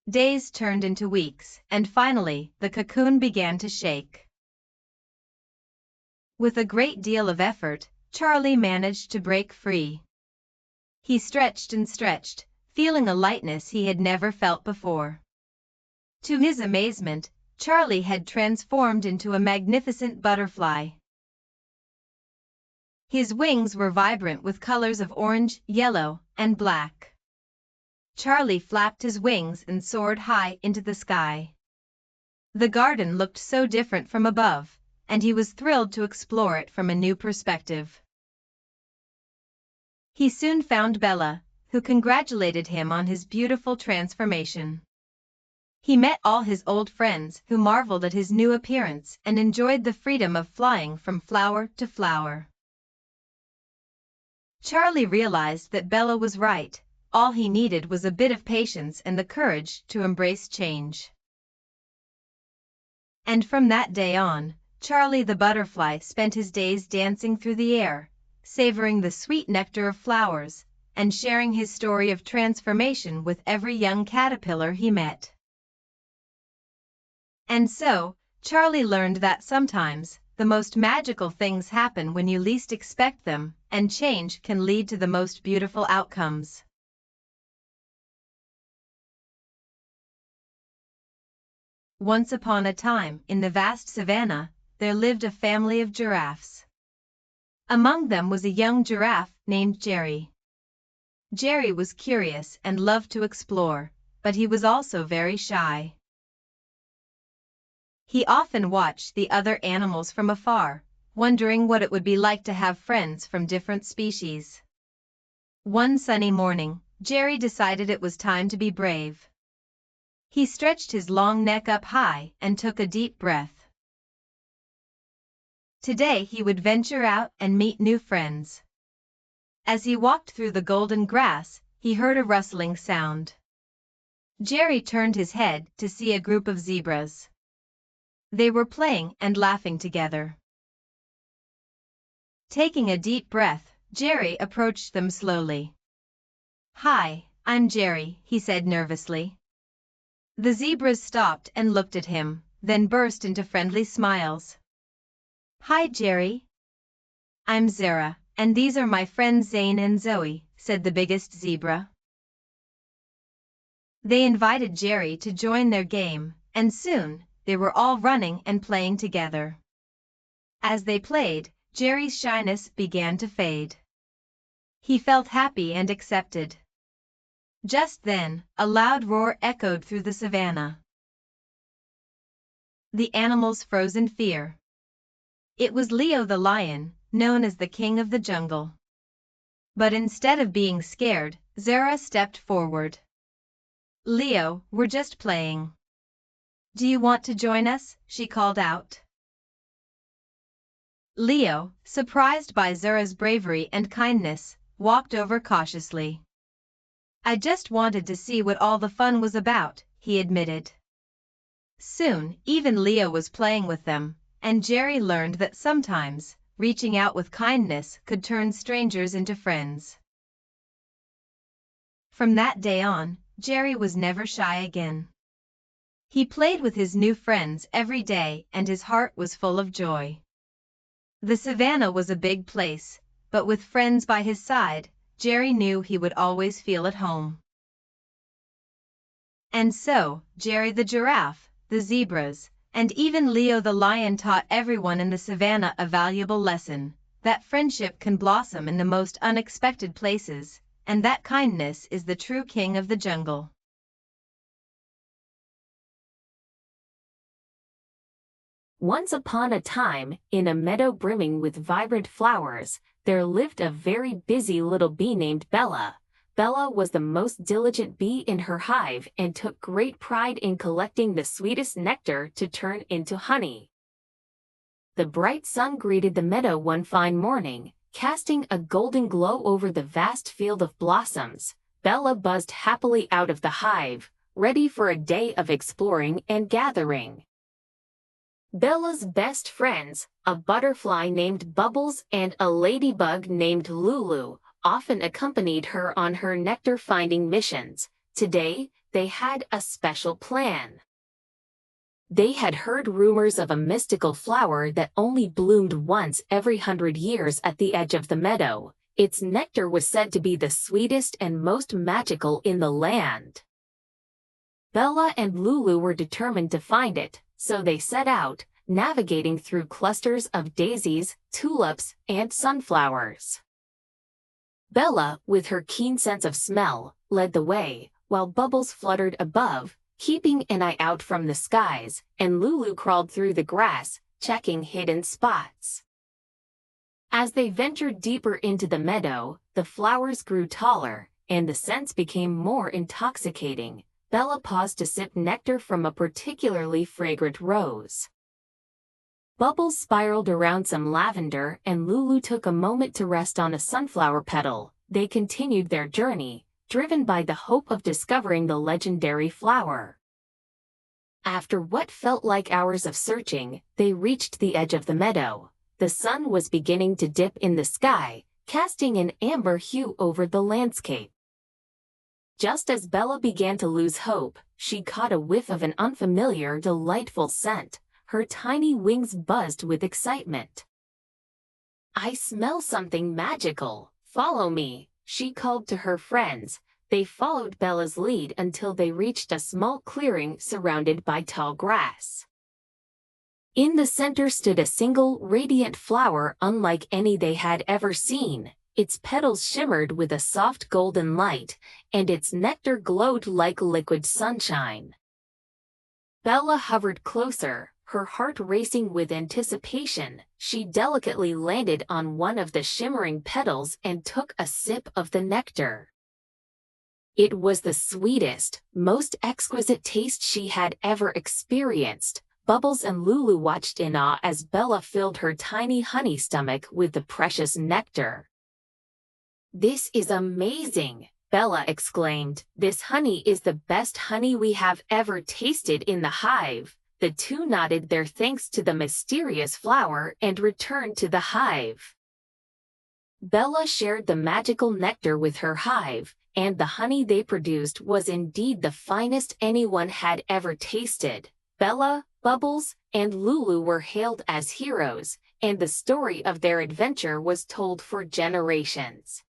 Days turned into weeks, and finally, the cocoon began to shake. With a great deal of effort, Charlie managed to break free. He stretched and stretched, feeling a lightness he had never felt before. To his amazement, Charlie had transformed into a magnificent butterfly. His wings were vibrant with colors of orange, yellow, and black. Charlie flapped his wings and soared high into the sky. The garden looked so different from above, and he was thrilled to explore it from a new perspective. He soon found Bella, who congratulated him on his beautiful transformation. He met all his old friends who marveled at his new appearance and enjoyed the freedom of flying from flower to flower. Charlie realized that Bella was right. All he needed was a bit of patience and the courage to embrace change. And from that day on, Charlie the butterfly spent his days dancing through the air, savoring the sweet nectar of flowers, and sharing his story of transformation with every young caterpillar he met. And so, Charlie learned that sometimes, the most magical things happen when you least expect them, and change can lead to the most beautiful outcomes. Once upon a time, in the vast savannah, there lived a family of giraffes. Among them was a young giraffe named Gerry. Gerry was curious and loved to explore, but he was also very shy. He often watched the other animals from afar, wondering what it would be like to have friends from different species. One sunny morning, Gerry decided it was time to be brave. He stretched his long neck up high and took a deep breath. Today he would venture out and meet new friends. As he walked through the golden grass, he heard a rustling sound. Gerry turned his head to see a group of zebras. They were playing and laughing together. Taking a deep breath, Gerry approached them slowly. "Hi, I'm Gerry," he said nervously. The zebras stopped and looked at him, then burst into friendly smiles. "Hi, Gerry. I'm Zara, and these are my friends Zane and Zoe," said the biggest zebra. They invited Gerry to join their game, and soon, they were all running and playing together. As they played, Gerry's shyness began to fade. He felt happy and accepted. Just then, a loud roar echoed through the savannah. The animals froze in fear. It was Leo the lion, known as the king of the jungle. But instead of being scared, Zara stepped forward. "Leo, we're just playing. Do you want to join us?" she called out. Leo, surprised by Zara's bravery and kindness, walked over cautiously. "I just wanted to see what all the fun was about," he admitted. Soon, even Leo was playing with them, and Gerry learned that sometimes, reaching out with kindness could turn strangers into friends. From that day on, Gerry was never shy again. He played with his new friends every day and his heart was full of joy. The savannah was a big place, but with friends by his side, Gerry knew he would always feel at home. And so, Gerry the giraffe, the zebras, and even Leo the lion taught everyone in the savannah a valuable lesson, that friendship can blossom in the most unexpected places, and that kindness is the true king of the jungle. Once upon a time, in a meadow brimming with vibrant flowers, there lived a very busy little bee named Bella. Bella was the most diligent bee in her hive and took great pride in collecting the sweetest nectar to turn into honey. The bright sun greeted the meadow one fine morning, casting a golden glow over the vast field of blossoms. Bella buzzed happily out of the hive, ready for a day of exploring and gathering. Bella's best friends, a butterfly named Bubbles and a ladybug named Lulu, often accompanied her on her nectar-finding missions. Today, they had a special plan. They had heard rumors of a mystical flower that only bloomed once every 100 years at the edge of the meadow. Its nectar was said to be the sweetest and most magical in the land. Bella and Lulu were determined to find it, so they set out, navigating through clusters of daisies, tulips, and sunflowers. Bella, with her keen sense of smell, led the way, while Bubbles fluttered above, keeping an eye out from the skies, and Lulu crawled through the grass, checking hidden spots. As they ventured deeper into the meadow, the flowers grew taller, and the scents became more intoxicating. Bella paused to sip nectar from a particularly fragrant rose. Bubbles spiraled around some lavender, and Lulu took a moment to rest on a sunflower petal. They continued their journey, driven by the hope of discovering the legendary flower. After what felt like hours of searching, they reached the edge of the meadow. The sun was beginning to dip in the sky, casting an amber hue over the landscape. Just as Bella began to lose hope, she caught a whiff of an unfamiliar, delightful scent. Her tiny wings buzzed with excitement. "I smell something magical. Follow me," she called to her friends. They followed Bella's lead until they reached a small clearing surrounded by tall grass. In the center stood a single, radiant flower unlike any they had ever seen. Its petals shimmered with a soft golden light, and its nectar glowed like liquid sunshine. Bella hovered closer, her heart racing with anticipation. She delicately landed on one of the shimmering petals and took a sip of the nectar. It was the sweetest, most exquisite taste she had ever experienced. Bubbles and Lulu watched in awe as Bella filled her tiny honey stomach with the precious nectar. "This is amazing," Bella exclaimed. "This honey is the best honey we have ever tasted in the hive." The two nodded their thanks to the mysterious flower and returned to the hive. Bella shared the magical nectar with her hive, and the honey they produced was indeed the finest anyone had ever tasted. Bella, Bubbles, and Lulu were hailed as heroes, and the story of their adventure was told for generations.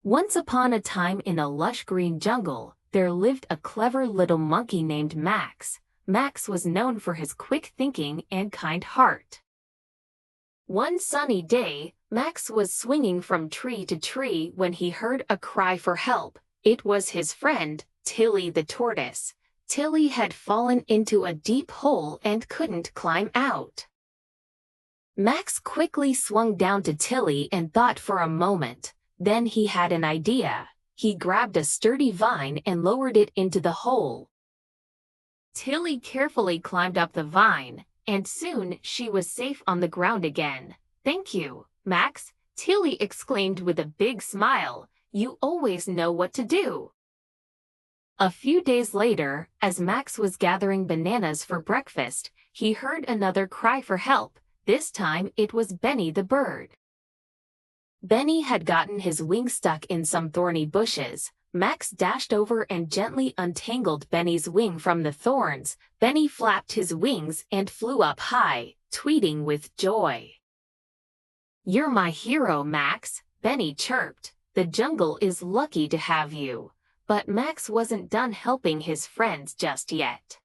Once upon a time in a lush green jungle, there lived a clever little monkey named Max. Max was known for his quick thinking and kind heart. One sunny day, Max was swinging from tree to tree when he heard a cry for help. It was his friend, Tilly the tortoise. Tilly had fallen into a deep hole and couldn't climb out. Max quickly swung down to Tilly and thought for a moment. Then he had an idea. He grabbed a sturdy vine and lowered it into the hole. Tilly carefully climbed up the vine, and soon she was safe on the ground again. "Thank you, Max," Tilly exclaimed with a big smile. "You always know what to do." A few days later, as Max was gathering bananas for breakfast, he heard another cry for help. This time it was Benny the bird. Benny had gotten his wing stuck in some thorny bushes. Max dashed over and gently untangled Benny's wing from the thorns. Benny flapped his wings and flew up high, tweeting with joy. "You're my hero, Max," Benny chirped. "The jungle is lucky to have you." But Max wasn't done helping his friends just yet.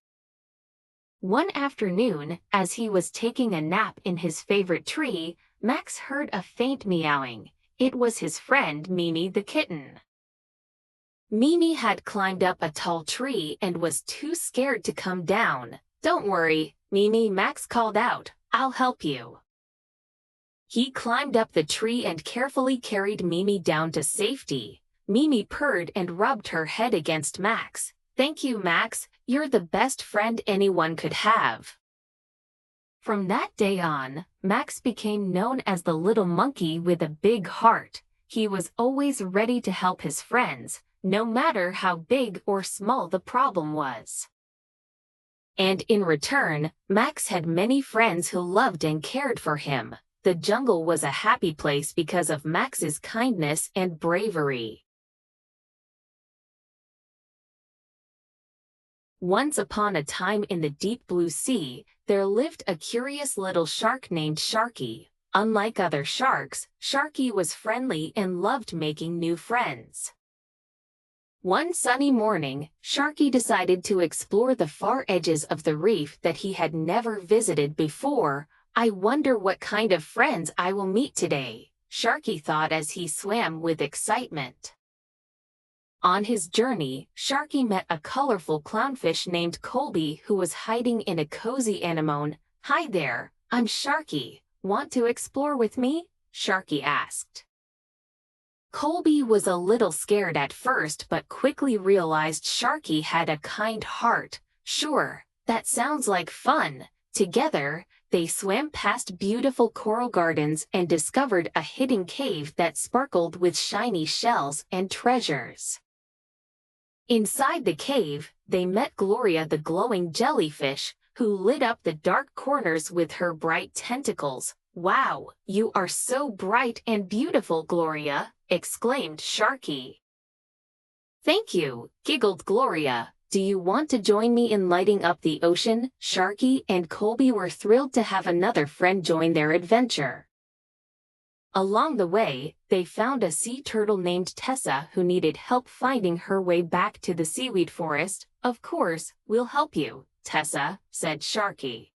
One afternoon, as he was taking a nap in his favorite tree, Max heard a faint meowing. It was his friend Mimi the kitten. Mimi had climbed up a tall tree and was too scared to come down. "Don't worry, Mimi," Max called out. "I'll help you." He climbed up the tree and carefully carried Mimi down to safety. Mimi purred and rubbed her head against Max. "Thank you, Max. You're the best friend anyone could have." From that day on, Max became known as the little monkey with a big heart. He was always ready to help his friends, no matter how big or small the problem was. And in return, Max had many friends who loved and cared for him. The jungle was a happy place because of Max's kindness and bravery. Once upon a time in the deep blue sea, there lived a curious little shark named Sharky. Unlike other sharks, Sharky was friendly and loved making new friends. One sunny morning, Sharky decided to explore the far edges of the reef that he had never visited before. I wonder what kind of friends I will meet today, Sharky thought as he swam with excitement. On his journey, Sharky met a colorful clownfish named Colby who was hiding in a cozy anemone. "Hi there, I'm Sharky. Want to explore with me?" Sharky asked. Colby was a little scared at first but quickly realized Sharky had a kind heart. "Sure, that sounds like fun." Together, they swam past beautiful coral gardens and discovered a hidden cave that sparkled with shiny shells and treasures. Inside the cave, they met Gloria the glowing jellyfish, who lit up the dark corners with her bright tentacles. "Wow, you are so bright and beautiful, Gloria," exclaimed Sharky. "Thank you," giggled Gloria. "Do you want to join me in lighting up the ocean?" Sharky and Colby were thrilled to have another friend join their adventure. Along the way, they found a sea turtle named Tessa who needed help finding her way back to the seaweed forest. "Of course, we'll help you, Tessa," said Sharky.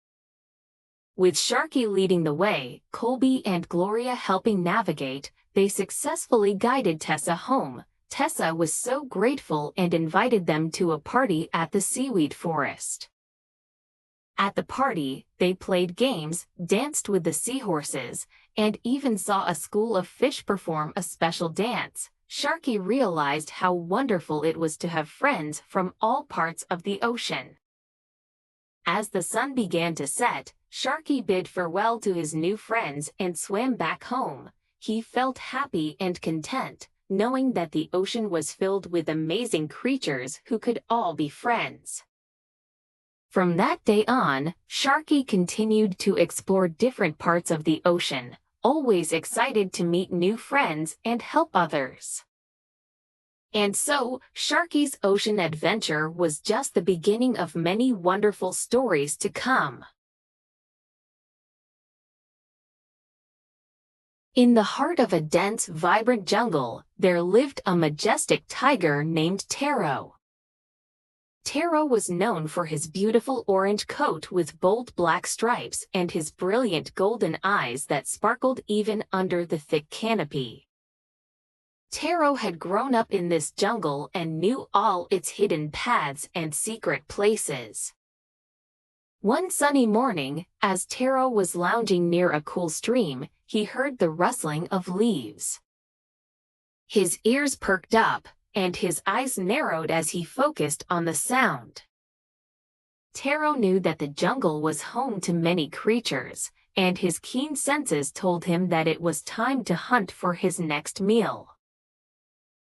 With Sharky leading the way, Colby and Gloria helping navigate, they successfully guided Tessa home. Tessa was so grateful and invited them to a party at the seaweed forest. At the party, they played games, danced with the seahorses, and even saw a school of fish perform a special dance. Sharky realized how wonderful it was to have friends from all parts of the ocean. As the sun began to set, Sharky bid farewell to his new friends and swam back home. He felt happy and content, knowing that the ocean was filled with amazing creatures who could all be friends. From that day on, Sharky continued to explore different parts of the ocean, always excited to meet new friends and help others. And so, Sharky's ocean adventure was just the beginning of many wonderful stories to come. In the heart of a dense, vibrant jungle, there lived a majestic tiger named Taro. Taro was known for his beautiful orange coat with bold black stripes and his brilliant golden eyes that sparkled even under the thick canopy. Taro had grown up in this jungle and knew all its hidden paths and secret places. One sunny morning, as Taro was lounging near a cool stream, he heard the rustling of leaves. His ears perked up, and his eyes narrowed as he focused on the sound. Taro knew that the jungle was home to many creatures, and his keen senses told him that it was time to hunt for his next meal.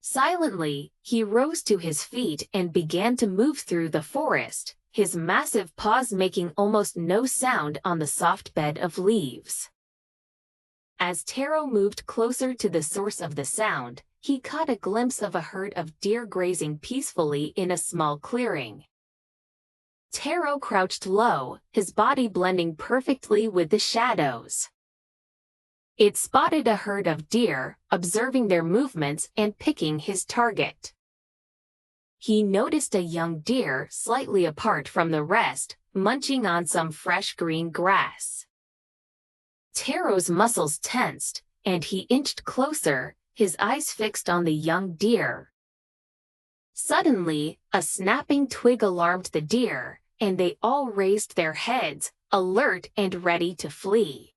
Silently, he rose to his feet and began to move through the forest, his massive paws making almost no sound on the soft bed of leaves. As Taro moved closer to the source of the sound, he caught a glimpse of a herd of deer grazing peacefully in a small clearing. Taro crouched low, his body blending perfectly with the shadows. It spotted a herd of deer, observing their movements and picking his target. He noticed a young deer slightly apart from the rest, munching on some fresh green grass. Taro's muscles tensed, and he inched closer, his eyes fixed on the young deer. Suddenly, a snapping twig alarmed the deer, and they all raised their heads, alert and ready to flee.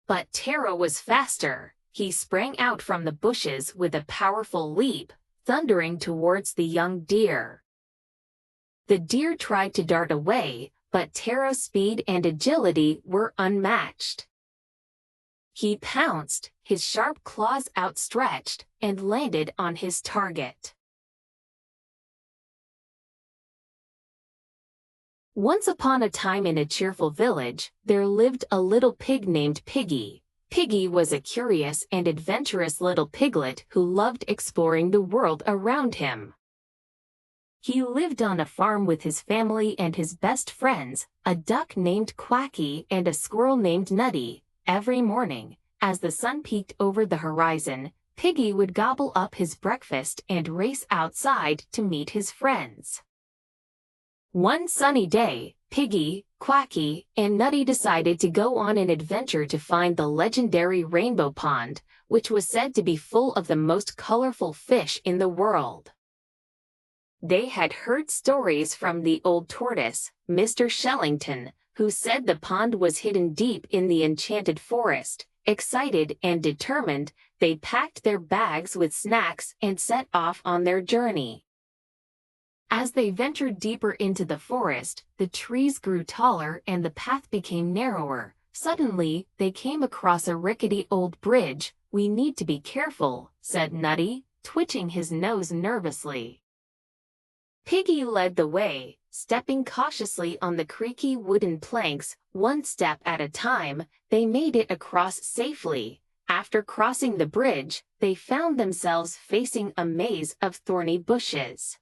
But Taro was faster. He sprang out from the bushes with a powerful leap, thundering towards the young deer. The deer tried to dart away, but Taro's speed and agility were unmatched. He pounced, his sharp claws outstretched, and landed on his target. Once upon a time in a cheerful village, there lived a little pig named Piggy. Piggy was a curious and adventurous little piglet who loved exploring the world around him. He lived on a farm with his family and his best friends, a duck named Quacky and a squirrel named Nutty. Every morning, as the sun peeked over the horizon, Piggy would gobble up his breakfast and race outside to meet his friends. One sunny day, Piggy, Quacky, and Nutty decided to go on an adventure to find the legendary Rainbow Pond, which was said to be full of the most colorful fish in the world. They had heard stories from the old tortoise, Mr. Shellington, who said the pond was hidden deep in the enchanted forest. Excited and determined, they packed their bags with snacks and set off on their journey. As they ventured deeper into the forest, the trees grew taller and the path became narrower. Suddenly, they came across a rickety old bridge. "We need to be careful," said Nutty, twitching his nose nervously. Piggy led the way, stepping cautiously on the creaky wooden planks. One step at a time, they made it across safely. After crossing the bridge, they found themselves facing a maze of thorny bushes.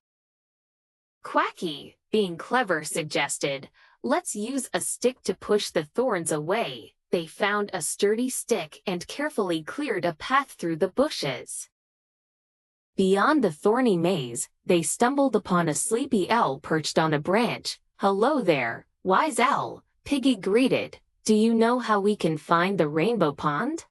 Quacky, being clever, suggested, "Let's use a stick to push the thorns away." They found a sturdy stick and carefully cleared a path through the bushes. Beyond the thorny maze, they stumbled upon a sleepy owl perched on a branch. "Hello there, wise owl," Piggy greeted. "Do you know how we can find the Rainbow Pond?"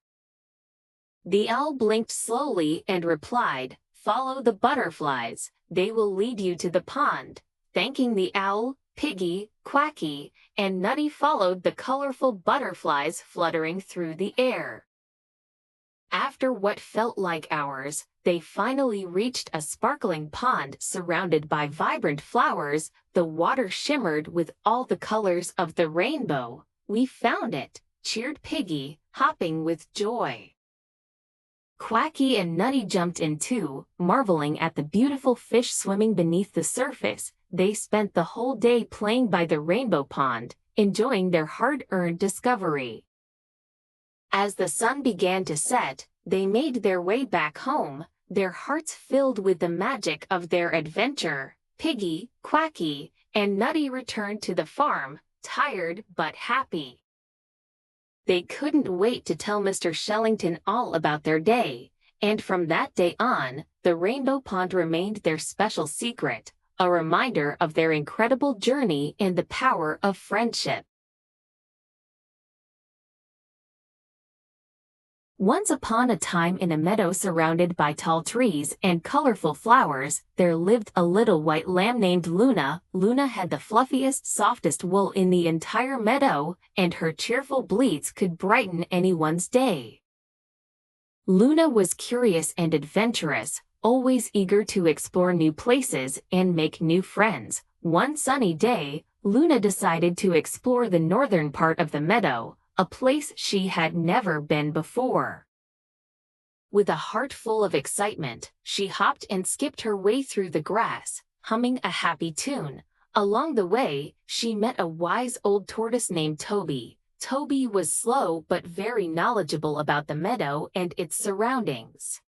The owl blinked slowly and replied, "Follow the butterflies. They will lead you to the pond." Thanking the owl, Piggy, Quacky, and Nutty followed the colorful butterflies fluttering through the air. After what felt like hours, they finally reached a sparkling pond surrounded by vibrant flowers. The water shimmered with all the colors of the rainbow. "We found it," cheered Piggy, hopping with joy. Quacky and Nutty jumped in too, marveling at the beautiful fish swimming beneath the surface. They spent the whole day playing by the rainbow pond, enjoying their hard-earned discovery. As the sun began to set, they made their way back home, their hearts filled with the magic of their adventure. Piggy, Quacky, and Nutty returned to the farm, tired but happy. They couldn't wait to tell Mr. Shellington all about their day, and from that day on, the Rainbow Pond remained their special secret, a reminder of their incredible journey and the power of friendship. Once upon a time, in a meadow surrounded by tall trees and colorful flowers, there lived a little white lamb named Luna. Luna had the fluffiest, softest wool in the entire meadow, and her cheerful bleats could brighten anyone's day. Luna was curious and adventurous, always eager to explore new places and make new friends. One sunny day, Luna decided to explore the northern part of the meadow, a place she had never been before. With a heart full of excitement, she hopped and skipped her way through the grass, humming a happy tune. Along the way, she met a wise old tortoise named Toby. Toby was slow but very knowledgeable about the meadow and its surroundings.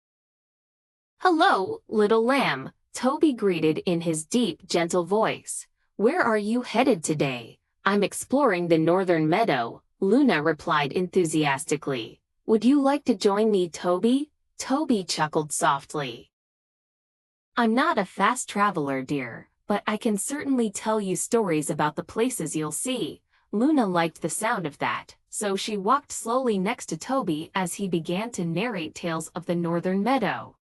"Hello, little lamb," Toby greeted in his deep, gentle voice. "Where are you headed today?" "I'm exploring the northern meadow," Luna replied enthusiastically. "Would you like to join me, Toby?" Toby chuckled softly. "I'm not a fast traveler, dear, but I can certainly tell you stories about the places you'll see." Luna liked the sound of that, so she walked slowly next to Toby as he began to narrate tales of the northern meadow.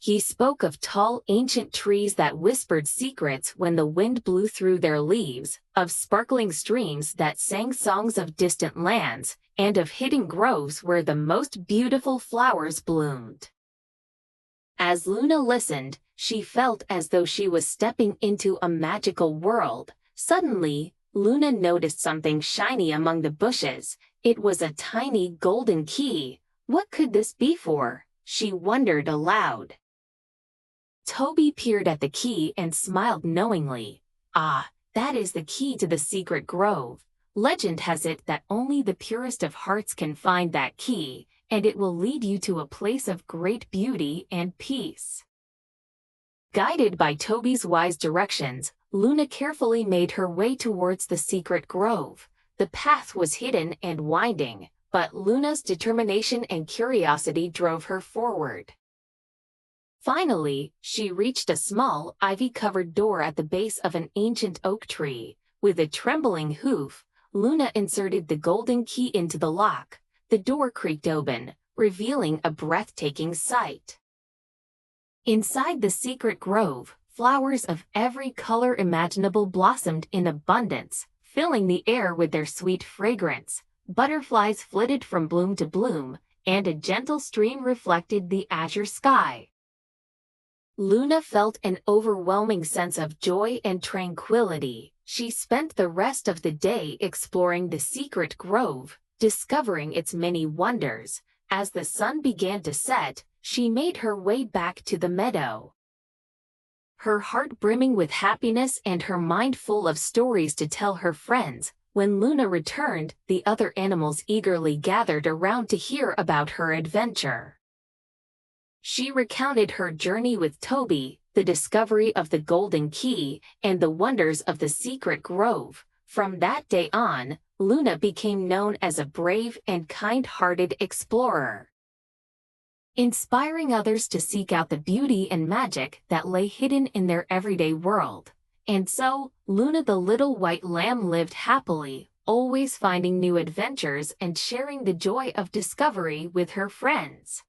He spoke of tall, ancient trees that whispered secrets when the wind blew through their leaves, of sparkling streams that sang songs of distant lands, and of hidden groves where the most beautiful flowers bloomed. As Luna listened, she felt as though she was stepping into a magical world. Suddenly, Luna noticed something shiny among the bushes. It was a tiny golden key. What could this be for? She wondered aloud. Toby peered at the key and smiled knowingly. "Ah, that is the key to the secret grove. Legend has it that only the purest of hearts can find that key, and it will lead you to a place of great beauty and peace." Guided by Toby's wise directions, Luna carefully made her way towards the secret grove. The path was hidden and winding, but Luna's determination and curiosity drove her forward. Finally, she reached a small, ivy-covered door at the base of an ancient oak tree. With a trembling hoof, Luna inserted the golden key into the lock. The door creaked open, revealing a breathtaking sight. Inside the secret grove, flowers of every color imaginable blossomed in abundance, filling the air with their sweet fragrance. Butterflies flitted from bloom to bloom, and a gentle stream reflected the azure sky. Luna felt an overwhelming sense of joy and tranquility. She spent the rest of the day exploring the secret grove, discovering its many wonders. As the sun began to set, she made her way back to the meadow. Her heart brimming with happiness and her mind full of stories to tell her friends. When Luna returned, the other animals eagerly gathered around to hear about her adventure. She recounted her journey with Toby, the discovery of the golden key, and the wonders of the secret grove. From that day on, Luna became known as a brave and kind-hearted explorer, inspiring others to seek out the beauty and magic that lay hidden in their everyday world. And so, Luna the little white lamb lived happily, always finding new adventures and sharing the joy of discovery with her friends.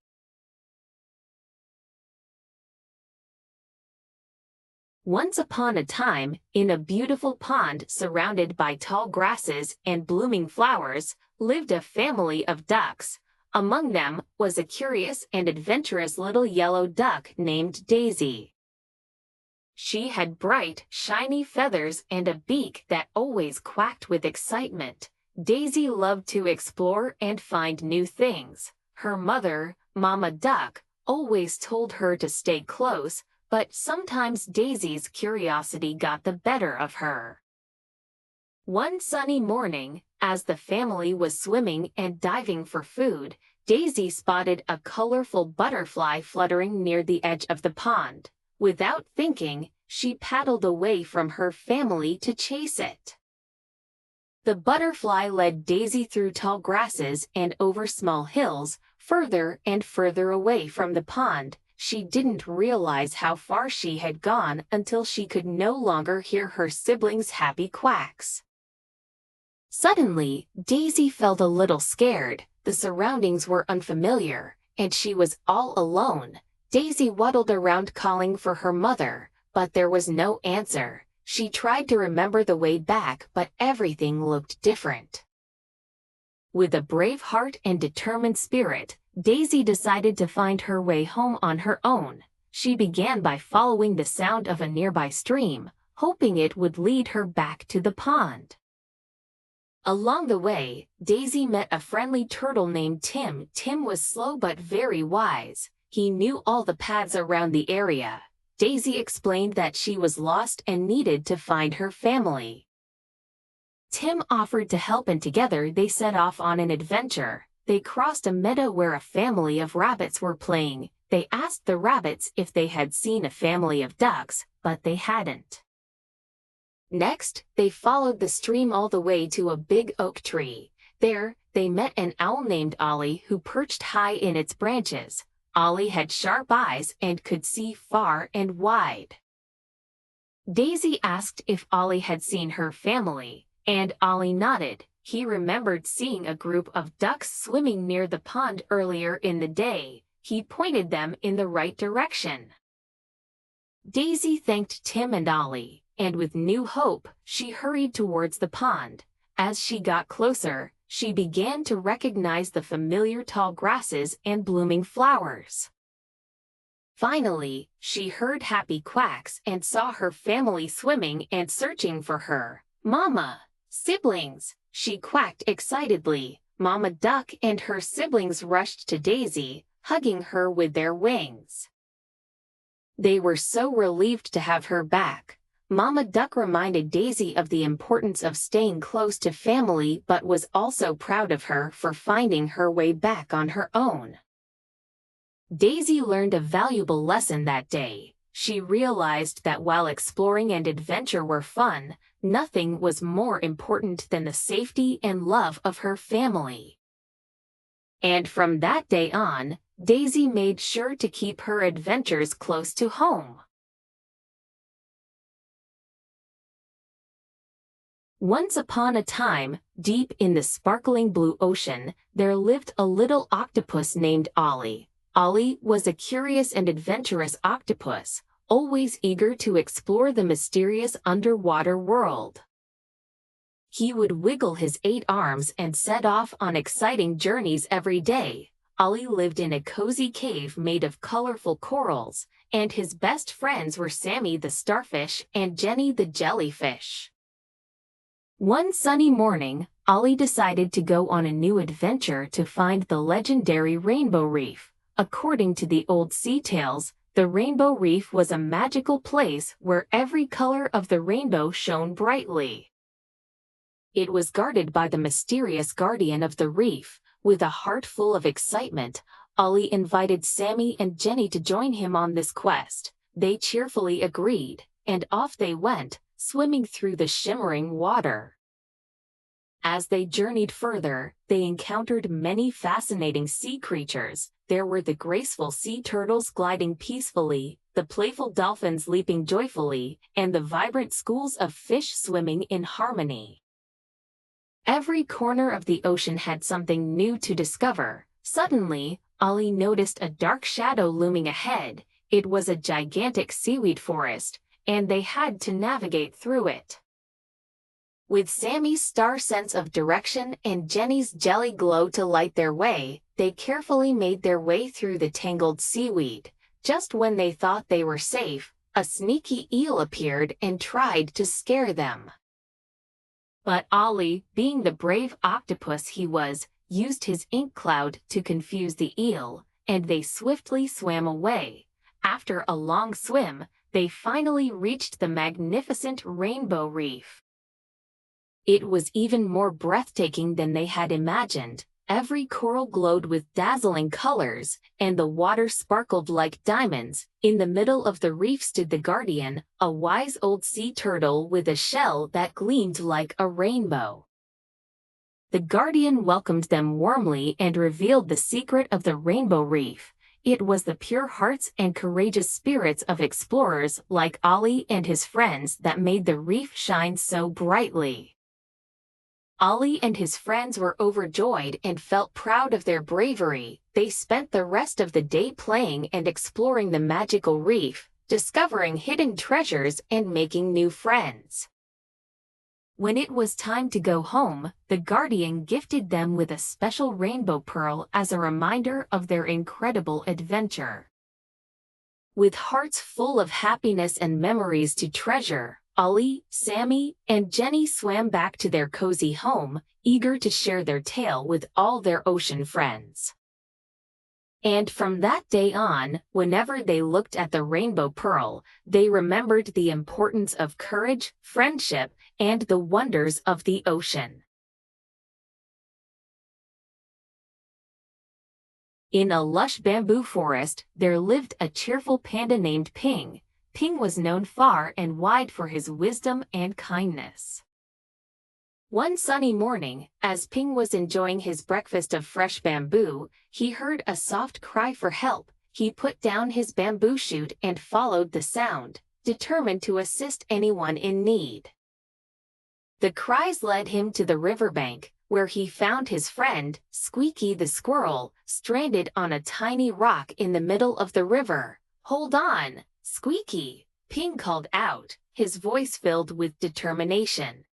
Once upon a time, in a beautiful pond surrounded by tall grasses and blooming flowers, lived a family of ducks. Among them was a curious and adventurous little yellow duck named Daisy. She had bright, shiny feathers and a beak that always quacked with excitement. Daisy loved to explore and find new things. Her mother, Mama Duck, always told her to stay close, but sometimes Daisy's curiosity got the better of her. One sunny morning, as the family was swimming and diving for food, Daisy spotted a colorful butterfly fluttering near the edge of the pond. Without thinking, she paddled away from her family to chase it. The butterfly led Daisy through tall grasses and over small hills, further and further away from the pond. She didn't realize how far she had gone until she could no longer hear her siblings' happy quacks. Suddenly, Daisy felt a little scared. The surroundings were unfamiliar, and she was all alone. Daisy waddled around calling for her mother, but there was no answer. She tried to remember the way back, but everything looked different. With a brave heart and determined spirit, Daisy decided to find her way home on her own. She began by following the sound of a nearby stream, hoping it would lead her back to the pond. Along the way, Daisy met a friendly turtle named Tim. Tim was slow but very wise. He knew all the paths around the area. Daisy explained that she was lost and needed to find her family. Tim offered to help, and together they set off on an adventure. They crossed a meadow where a family of rabbits were playing. They asked the rabbits if they had seen a family of ducks, but they hadn't. Next, they followed the stream all the way to a big oak tree. There, they met an owl named Ollie who perched high in its branches. Ollie had sharp eyes and could see far and wide. Daisy asked if Ollie had seen her family, and Ollie nodded. He remembered seeing a group of ducks swimming near the pond earlier in the day. He pointed them in the right direction. Daisy thanked Tim and Ollie, and with new hope, she hurried towards the pond. As she got closer, she began to recognize the familiar tall grasses and blooming flowers. Finally, she heard happy quacks and saw her family swimming and searching for her. "Mama! Siblings!" she quacked excitedly. Mama Duck and her siblings rushed to Daisy, hugging her with their wings. They were so relieved to have her back. Mama Duck reminded Daisy of the importance of staying close to family, but was also proud of her for finding her way back on her own. Daisy learned a valuable lesson that day. She realized that while exploring and adventure were fun, nothing was more important than the safety and love of her family. And from that day on, Daisy made sure to keep her adventures close to home. Once upon a time, deep in the sparkling blue ocean, there lived a little octopus named Ollie. Ollie was a curious and adventurous octopus, always eager to explore the mysterious underwater world. He would wiggle his 8 arms and set off on exciting journeys every day. Ollie lived in a cozy cave made of colorful corals, and his best friends were Sammy the starfish and Jenny the jellyfish. One sunny morning, Ollie decided to go on a new adventure to find the legendary Rainbow Reef. According to the old sea tales, the Rainbow Reef was a magical place where every color of the rainbow shone brightly. It was guarded by the mysterious guardian of the reef. With a heart full of excitement, Ollie invited Sammy and Jenny to join him on this quest. They cheerfully agreed, and off they went, swimming through the shimmering water. As they journeyed further, they encountered many fascinating sea creatures. There were the graceful sea turtles gliding peacefully, the playful dolphins leaping joyfully, and the vibrant schools of fish swimming in harmony. Every corner of the ocean had something new to discover. Suddenly, Ollie noticed a dark shadow looming ahead. It was a gigantic seaweed forest, and they had to navigate through it. With Sammy's star sense of direction and Jenny's jelly glow to light their way, they carefully made their way through the tangled seaweed. Just when they thought they were safe, a sneaky eel appeared and tried to scare them. But Ollie, being the brave octopus he was, used his ink cloud to confuse the eel, and they swiftly swam away. After a long swim, they finally reached the magnificent Rainbow Reef. It was even more breathtaking than they had imagined. Every coral glowed with dazzling colors, and the water sparkled like diamonds. In the middle of the reef stood the guardian, a wise old sea turtle with a shell that gleamed like a rainbow. The guardian welcomed them warmly and revealed the secret of the Rainbow Reef. It was the pure hearts and courageous spirits of explorers like Ollie and his friends that made the reef shine so brightly. Ollie and his friends were overjoyed and felt proud of their bravery. They spent the rest of the day playing and exploring the magical reef, discovering hidden treasures and making new friends. When it was time to go home, the guardian gifted them with a special rainbow pearl as a reminder of their incredible adventure. With hearts full of happiness and memories to treasure, Ollie, Sammy, and Jenny swam back to their cozy home, eager to share their tale with all their ocean friends. And from that day on, whenever they looked at the rainbow pearl, they remembered the importance of courage, friendship, and the wonders of the ocean. In a lush bamboo forest, there lived a cheerful panda named Ping. Ping was known far and wide for his wisdom and kindness. One sunny morning, as Ping was enjoying his breakfast of fresh bamboo, he heard a soft cry for help. He put down his bamboo shoot and followed the sound, determined to assist anyone in need. The cries led him to the riverbank, where he found his friend, Squeaky the squirrel, stranded on a tiny rock in the middle of the river. "Hold on, Squeaky," Ping called out, his voice filled with determination.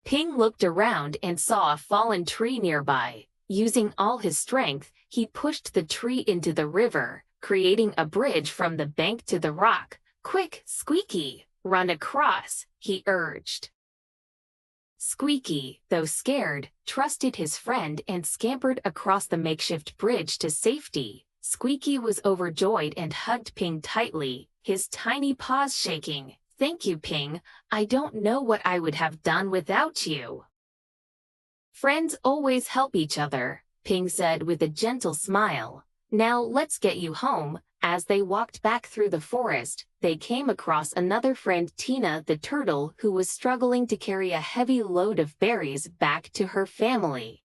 Ping looked around and saw a fallen tree nearby. Using all his strength, he pushed the tree into the river, creating a bridge from the bank to the rock. "Quick, Squeaky, run across," he urged. Squeaky, though scared, trusted his friend and scampered across the makeshift bridge to safety. Squeaky was overjoyed and hugged Ping tightly, his tiny paws shaking. "Thank you, Ping. I don't know what I would have done without you." "Friends always help each other," Ping said with a gentle smile. "Now let's get you home." As they walked back through the forest, they came across another friend, Tina the turtle, who was struggling to carry a heavy load of berries back to her family.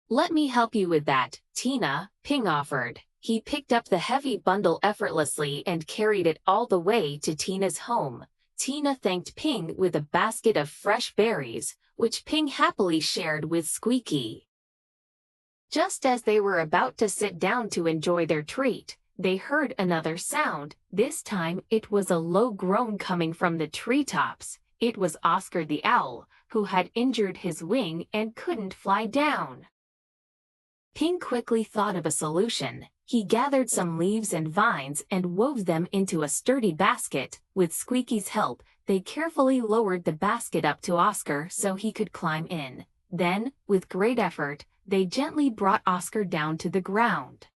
Let me help you with that, Ping offered. He picked up the heavy bundle effortlessly and carried it all the way to Tina's home. Tina thanked Ping with a basket of fresh berries, which Ping happily shared with Squeaky. Just as they were about to sit down to enjoy their treat, they heard another sound. This time it was a low groan coming from the treetops. It was Oscar the owl, who had injured his wing and couldn't fly down. Ping quickly thought of a solution. He gathered some leaves and vines and wove them into a sturdy basket. With Squeaky's help, they carefully lowered the basket up to Oscar so he could climb in. Then, with great effort, they gently brought Oscar down to the ground.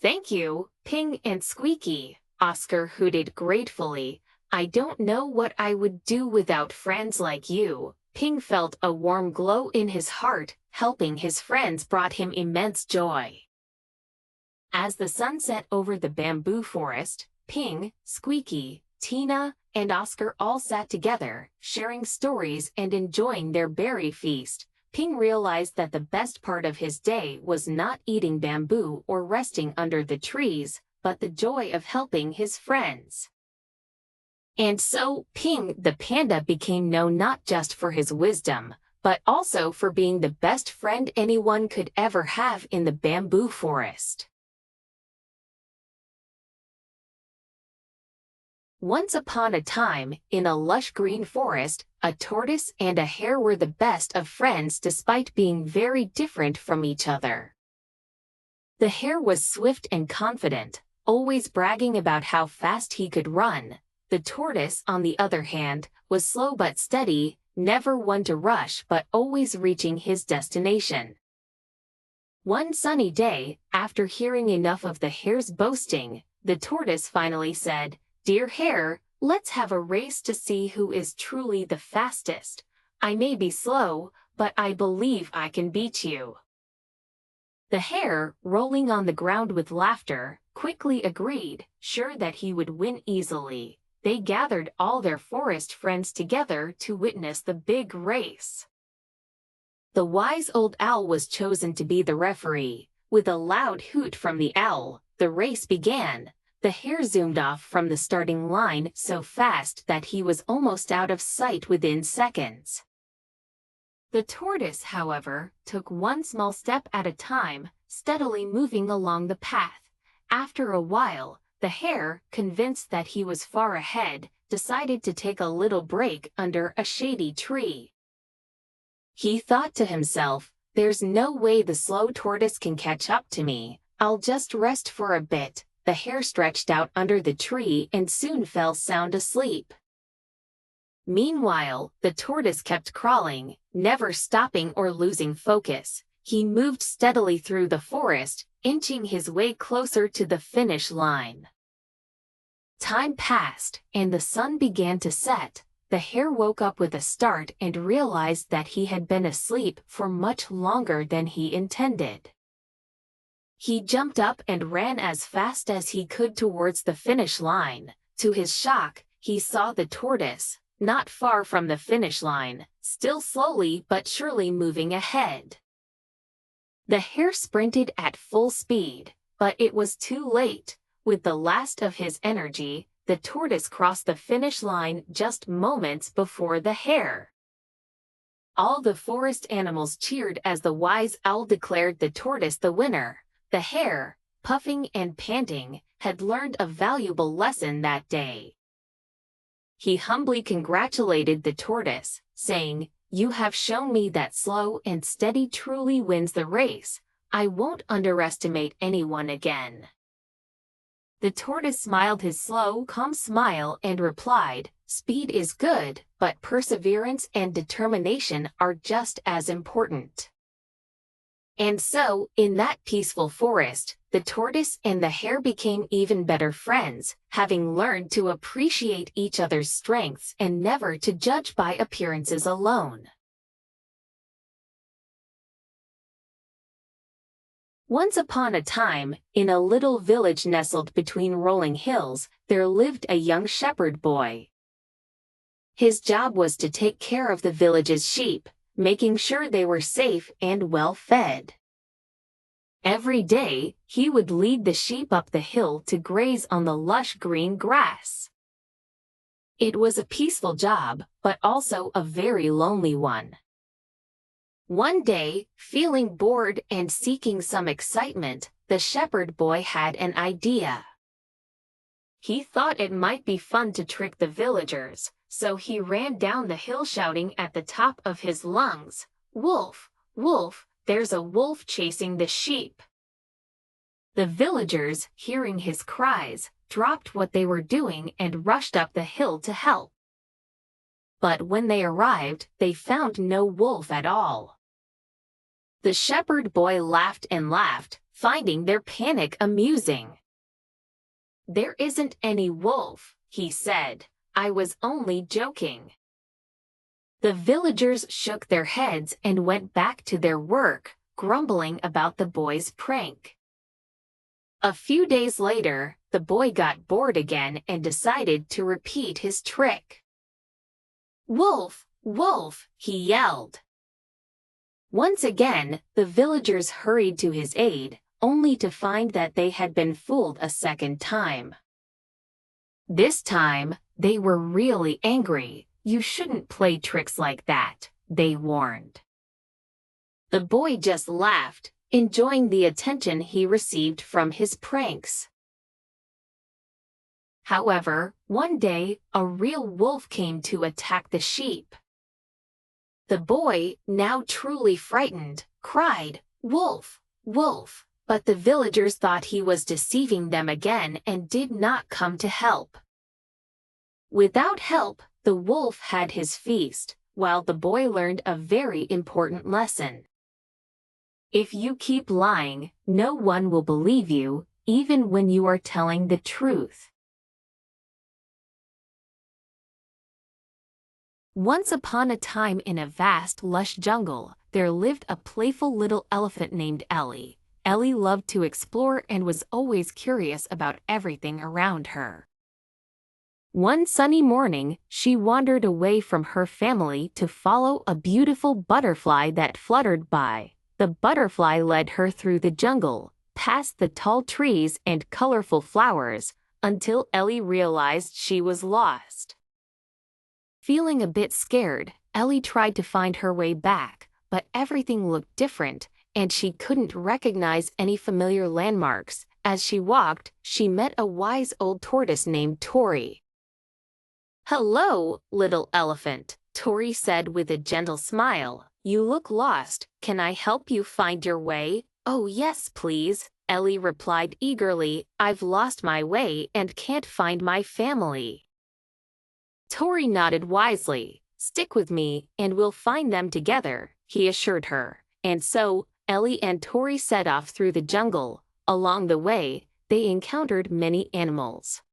"Thank you, Ping and Squeaky," Oscar hooted gratefully. "I don't know what I would do without friends like you." Ping felt a warm glow in his heart. Helping his friends brought him immense joy. As the sun set over the bamboo forest, Ping, Squeaky, Tina, and Oscar all sat together, sharing stories and enjoying their berry feast. Ping realized that the best part of his day was not eating bamboo or resting under the trees, but the joy of helping his friends. And so, Ping the panda became known not just for his wisdom, but also for being the best friend anyone could ever have in the bamboo forest. Once upon a time, in a lush green forest, a tortoise and a hare were the best of friends despite being very different from each other. The hare was swift and confident, always bragging about how fast he could run. The tortoise, on the other hand, was slow but steady, never one to rush but always reaching his destination. One sunny day, after hearing enough of the hare's boasting, the tortoise finally said, "Dear hare, let's have a race to see who is truly the fastest. I may be slow, but I believe I can beat you." The hare, rolling on the ground with laughter, quickly agreed, sure that he would win easily. They gathered all their forest friends together to witness the big race. The wise old owl was chosen to be the referee. With a loud hoot from the owl, the race began. The hare zoomed off from the starting line so fast that he was almost out of sight within seconds. The tortoise, however, took one small step at a time, steadily moving along the path. After a while, the hare, convinced that he was far ahead, decided to take a little break under a shady tree. He thought to himself, "There's no way the slow tortoise can catch up to me. I'll just rest for a bit." The hare stretched out under the tree and soon fell sound asleep. Meanwhile, the tortoise kept crawling, never stopping or losing focus. He moved steadily through the forest, inching his way closer to the finish line. Time passed, and the sun began to set. The hare woke up with a start and realized that he had been asleep for much longer than he intended. He jumped up and ran as fast as he could towards the finish line. To his shock, he saw the tortoise, not far from the finish line, still slowly but surely moving ahead. The hare sprinted at full speed, but it was too late. With the last of his energy, the tortoise crossed the finish line just moments before the hare. All the forest animals cheered as the wise owl declared the tortoise the winner. The hare, puffing and panting, had learned a valuable lesson that day. He humbly congratulated the tortoise, saying, "You have shown me that slow and steady truly wins the race. I won't underestimate anyone again." The tortoise smiled his slow, calm smile and replied, "Speed is good, but perseverance and determination are just as important." And so, in that peaceful forest, the tortoise and the hare became even better friends, having learned to appreciate each other's strengths and never to judge by appearances alone. Once upon a time, in a little village nestled between rolling hills, there lived a young shepherd boy. His job was to take care of the village's sheep. making sure they were safe and well fed. Every day, he would lead the sheep up the hill to graze on the lush green grass. It was a peaceful job, but also a very lonely one. One day, feeling bored and seeking some excitement, the shepherd boy had an idea. He thought it might be fun to trick the villagers, so he ran down the hill shouting at the top of his lungs, "Wolf! Wolf! There's a wolf chasing the sheep!" The villagers, hearing his cries, dropped what they were doing and rushed up the hill to help. But when they arrived, they found no wolf at all. The shepherd boy laughed and laughed, finding their panic amusing. "There isn't any wolf," he said. "I was only joking." The villagers shook their heads and went back to their work, grumbling about the boy's prank. A few days later, the boy got bored again and decided to repeat his trick. "Wolf! Wolf!" he yelled. Once again, the villagers hurried to his aid, only to find that they had been fooled a second time. This time, they were really angry. "You shouldn't play tricks like that," they warned. The boy just laughed, enjoying the attention he received from his pranks. However, one day, a real wolf came to attack the sheep. The boy, now truly frightened, cried, "Wolf! Wolf!" But the villagers thought he was deceiving them again and did not come to help. Without help, the wolf had his feast, while the boy learned a very important lesson. If you keep lying, no one will believe you, even when you are telling the truth. Once upon a time in a vast, lush jungle, there lived a playful little elephant named Ellie. Ellie loved to explore and was always curious about everything around her. One sunny morning, she wandered away from her family to follow a beautiful butterfly that fluttered by. The butterfly led her through the jungle, past the tall trees and colorful flowers, until Ellie realized she was lost. Feeling a bit scared, Ellie tried to find her way back, but everything looked different, and she couldn't recognize any familiar landmarks. As she walked, she met a wise old tortoise named Tori. "Hello, little elephant," Tori said with a gentle smile. "You look lost. Can I help you find your way?" "Oh yes, please," Ellie replied eagerly. "I've lost my way and can't find my family." Tori nodded wisely. "Stick with me, and we'll find them together," he assured her. And so, Ellie and Tori set off through the jungle. Along the way, they encountered many animals.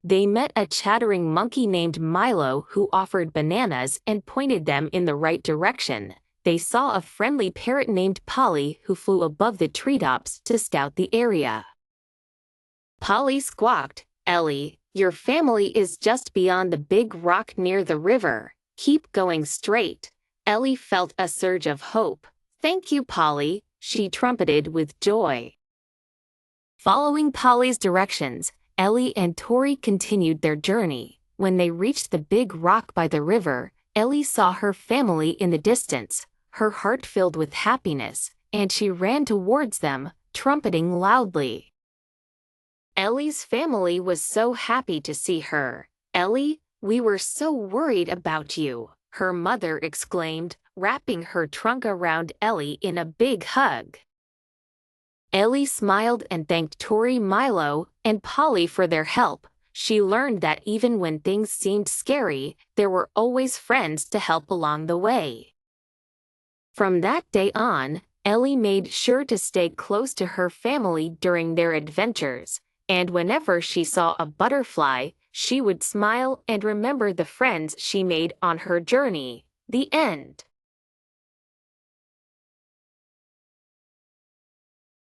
They met a chattering monkey named Milo who offered bananas and pointed them in the right direction. They saw a friendly parrot named Polly who flew above the treetops to scout the area. Polly squawked, "Ellie, your family is just beyond the big rock near the river. Keep going straight." Ellie felt a surge of hope. "Thank you, Polly," she trumpeted with joy. Following Polly's directions, Ellie and Tori continued their journey. When they reached the big rock by the river, Ellie saw her family in the distance. Her heart filled with happiness, and she ran towards them, trumpeting loudly. Ellie's family was so happy to see her. "Ellie, we were so worried about you," her mother exclaimed, wrapping her trunk around Ellie in a big hug. Ellie smiled and thanked Tori, Milo, and Polly for their help. She learned that even when things seemed scary, there were always friends to help along the way. From that day on, Ellie made sure to stay close to her family during their adventures, and whenever she saw a butterfly, she would smile and remember the friends she made on her journey. The end.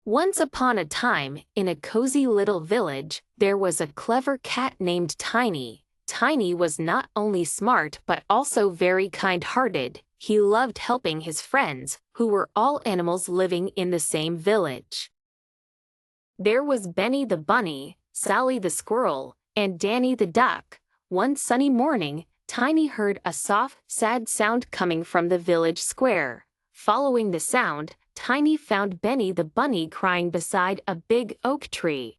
Once upon a time, in a cozy little village, there was a clever cat named Tiny. Tiny was not only smart but also very kind-hearted. He loved helping his friends, who were all animals living in the same village. There was Benny the bunny, Sally the squirrel, and Danny the duck. One sunny morning, Tiny heard a soft, sad sound coming from the village square. Following the sound, Tiny found Benny the bunny crying beside a big oak tree.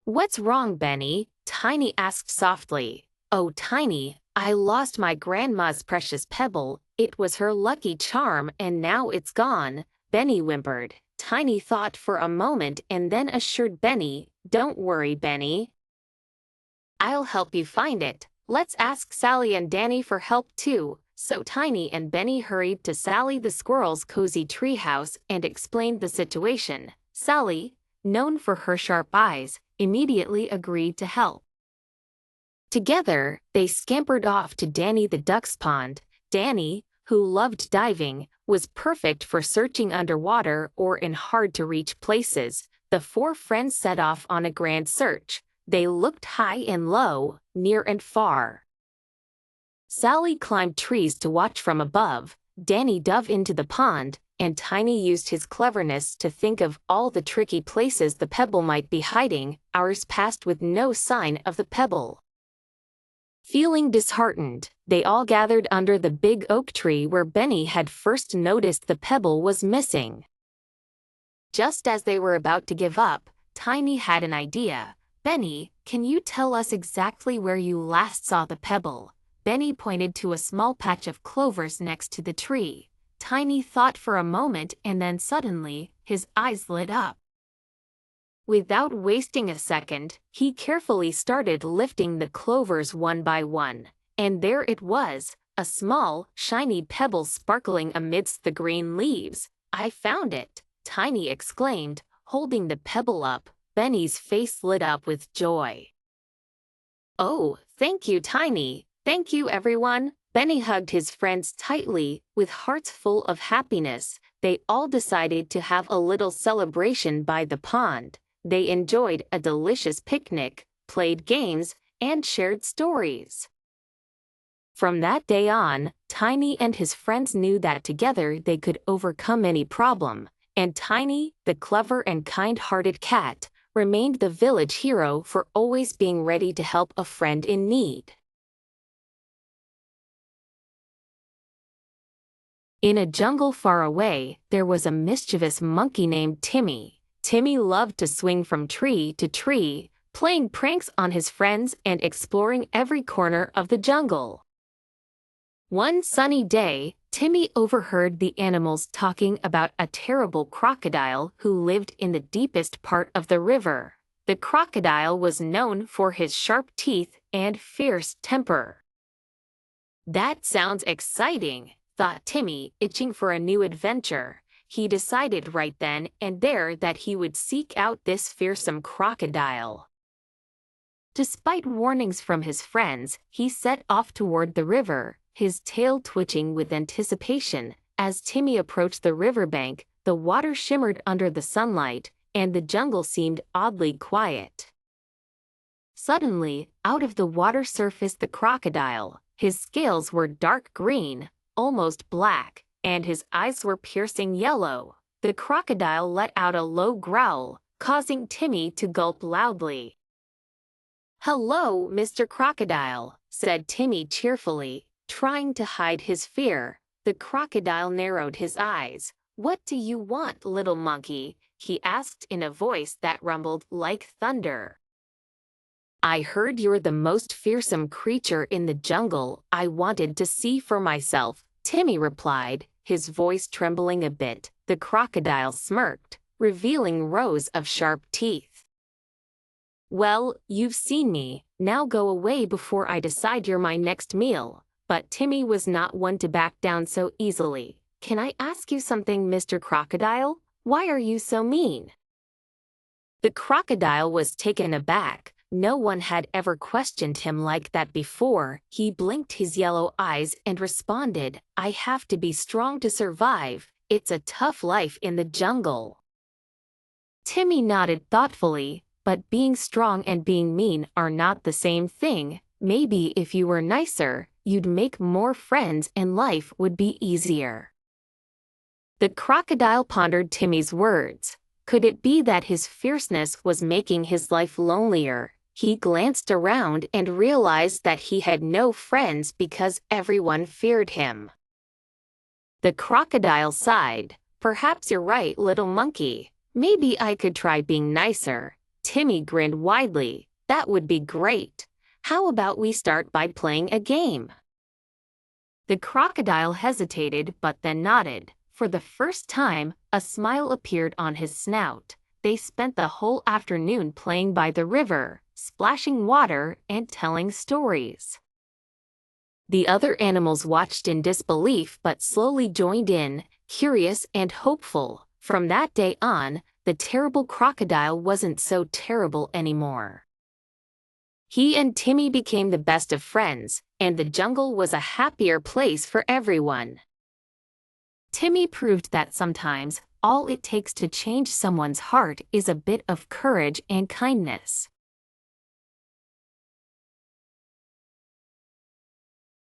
"What's wrong, Benny?" Tiny asked softly. "Oh, Tiny, I lost my grandma's precious pebble. It was her lucky charm and now it's gone," Benny whimpered. Tiny thought for a moment and then assured Benny, "Don't worry, Benny. I'll help you find it. Let's ask Sally and Danny for help too." So Tiny and Benny hurried to Sally the squirrel's cozy treehouse and explained the situation. Sally, known for her sharp eyes, immediately agreed to help. Together, they scampered off to Danny the duck's pond. Danny, who loved diving, was perfect for searching underwater or in hard-to-reach places. The four friends set off on a grand search. They looked high and low, near and far. Sally climbed trees to watch from above, Danny dove into the pond, and Tiny used his cleverness to think of all the tricky places the pebble might be hiding. Hours passed with no sign of the pebble. Feeling disheartened, they all gathered under the big oak tree where Benny had first noticed the pebble was missing. Just as they were about to give up, Tiny had an idea. "Benny, can you tell us exactly where you last saw the pebble?" Benny pointed to a small patch of clovers next to the tree. Tiny thought for a moment and then suddenly, his eyes lit up. Without wasting a second, he carefully started lifting the clovers one by one, and there it was, a small, shiny pebble sparkling amidst the green leaves. "I found it!" Tiny exclaimed, holding the pebble up. Benny's face lit up with joy. "Oh, thank you, Tiny! Thank you, everyone!" Benny hugged his friends tightly, with hearts full of happiness. They all decided to have a little celebration by the pond. They enjoyed a delicious picnic, played games, and shared stories. From that day on, Tiny and his friends knew that together they could overcome any problem, and Tiny, the clever and kind-hearted cat, remained the village hero for always being ready to help a friend in need. In a jungle far away, there was a mischievous monkey named Timmy. Timmy loved to swing from tree to tree, playing pranks on his friends and exploring every corner of the jungle. One sunny day, Timmy overheard the animals talking about a terrible crocodile who lived in the deepest part of the river. The crocodile was known for his sharp teeth and fierce temper. "That sounds exciting," thought Timmy, itching for a new adventure. He decided right then and there that he would seek out this fearsome crocodile. Despite warnings from his friends, he set off toward the river, his tail twitching with anticipation. As Timmy approached the riverbank, the water shimmered under the sunlight, and the jungle seemed oddly quiet. Suddenly, out of the water surfaced the crocodile. His scales were dark green, almost black, and his eyes were piercing yellow. The crocodile let out a low growl, causing Timmy to gulp loudly. "Hello, Mr. Crocodile," said Timmy cheerfully, trying to hide his fear. The crocodile narrowed his eyes. "What do you want, little monkey?" he asked in a voice that rumbled like thunder. "I heard you're the most fearsome creature in the jungle. I wanted to see for myself," Timmy replied, his voice trembling a bit. The crocodile smirked, revealing rows of sharp teeth. "Well, you've seen me. Now go away before I decide you're my next meal." But Timmy was not one to back down so easily. "Can I ask you something, Mr. Crocodile? Why are you so mean?" The crocodile was taken aback. No one had ever questioned him like that before. He blinked his yellow eyes and responded, "I have to be strong to survive. It's a tough life in the jungle." Timmy nodded thoughtfully, but being strong and being mean are not the same thing. "Maybe if you were nicer, you'd make more friends and life would be easier. The crocodile pondered Timmy's words. Could it be that his fierceness was making his life lonelier? He glanced around and realized that he had no friends because everyone feared him. The crocodile sighed. Perhaps you're right, little monkey. Maybe I could try being nicer. Timmy grinned widely. That would be great. How about we start by playing a game? The crocodile hesitated but then nodded. For the first time, a smile appeared on his snout. They spent the whole afternoon playing by the river, splashing water and telling stories. The other animals watched in disbelief but slowly joined in, curious and hopeful. From that day on, the terrible crocodile wasn't so terrible anymore. He and Timmy became the best of friends, and the jungle was a happier place for everyone. Timmy proved that sometimes, all it takes to change someone's heart is a bit of courage and kindness.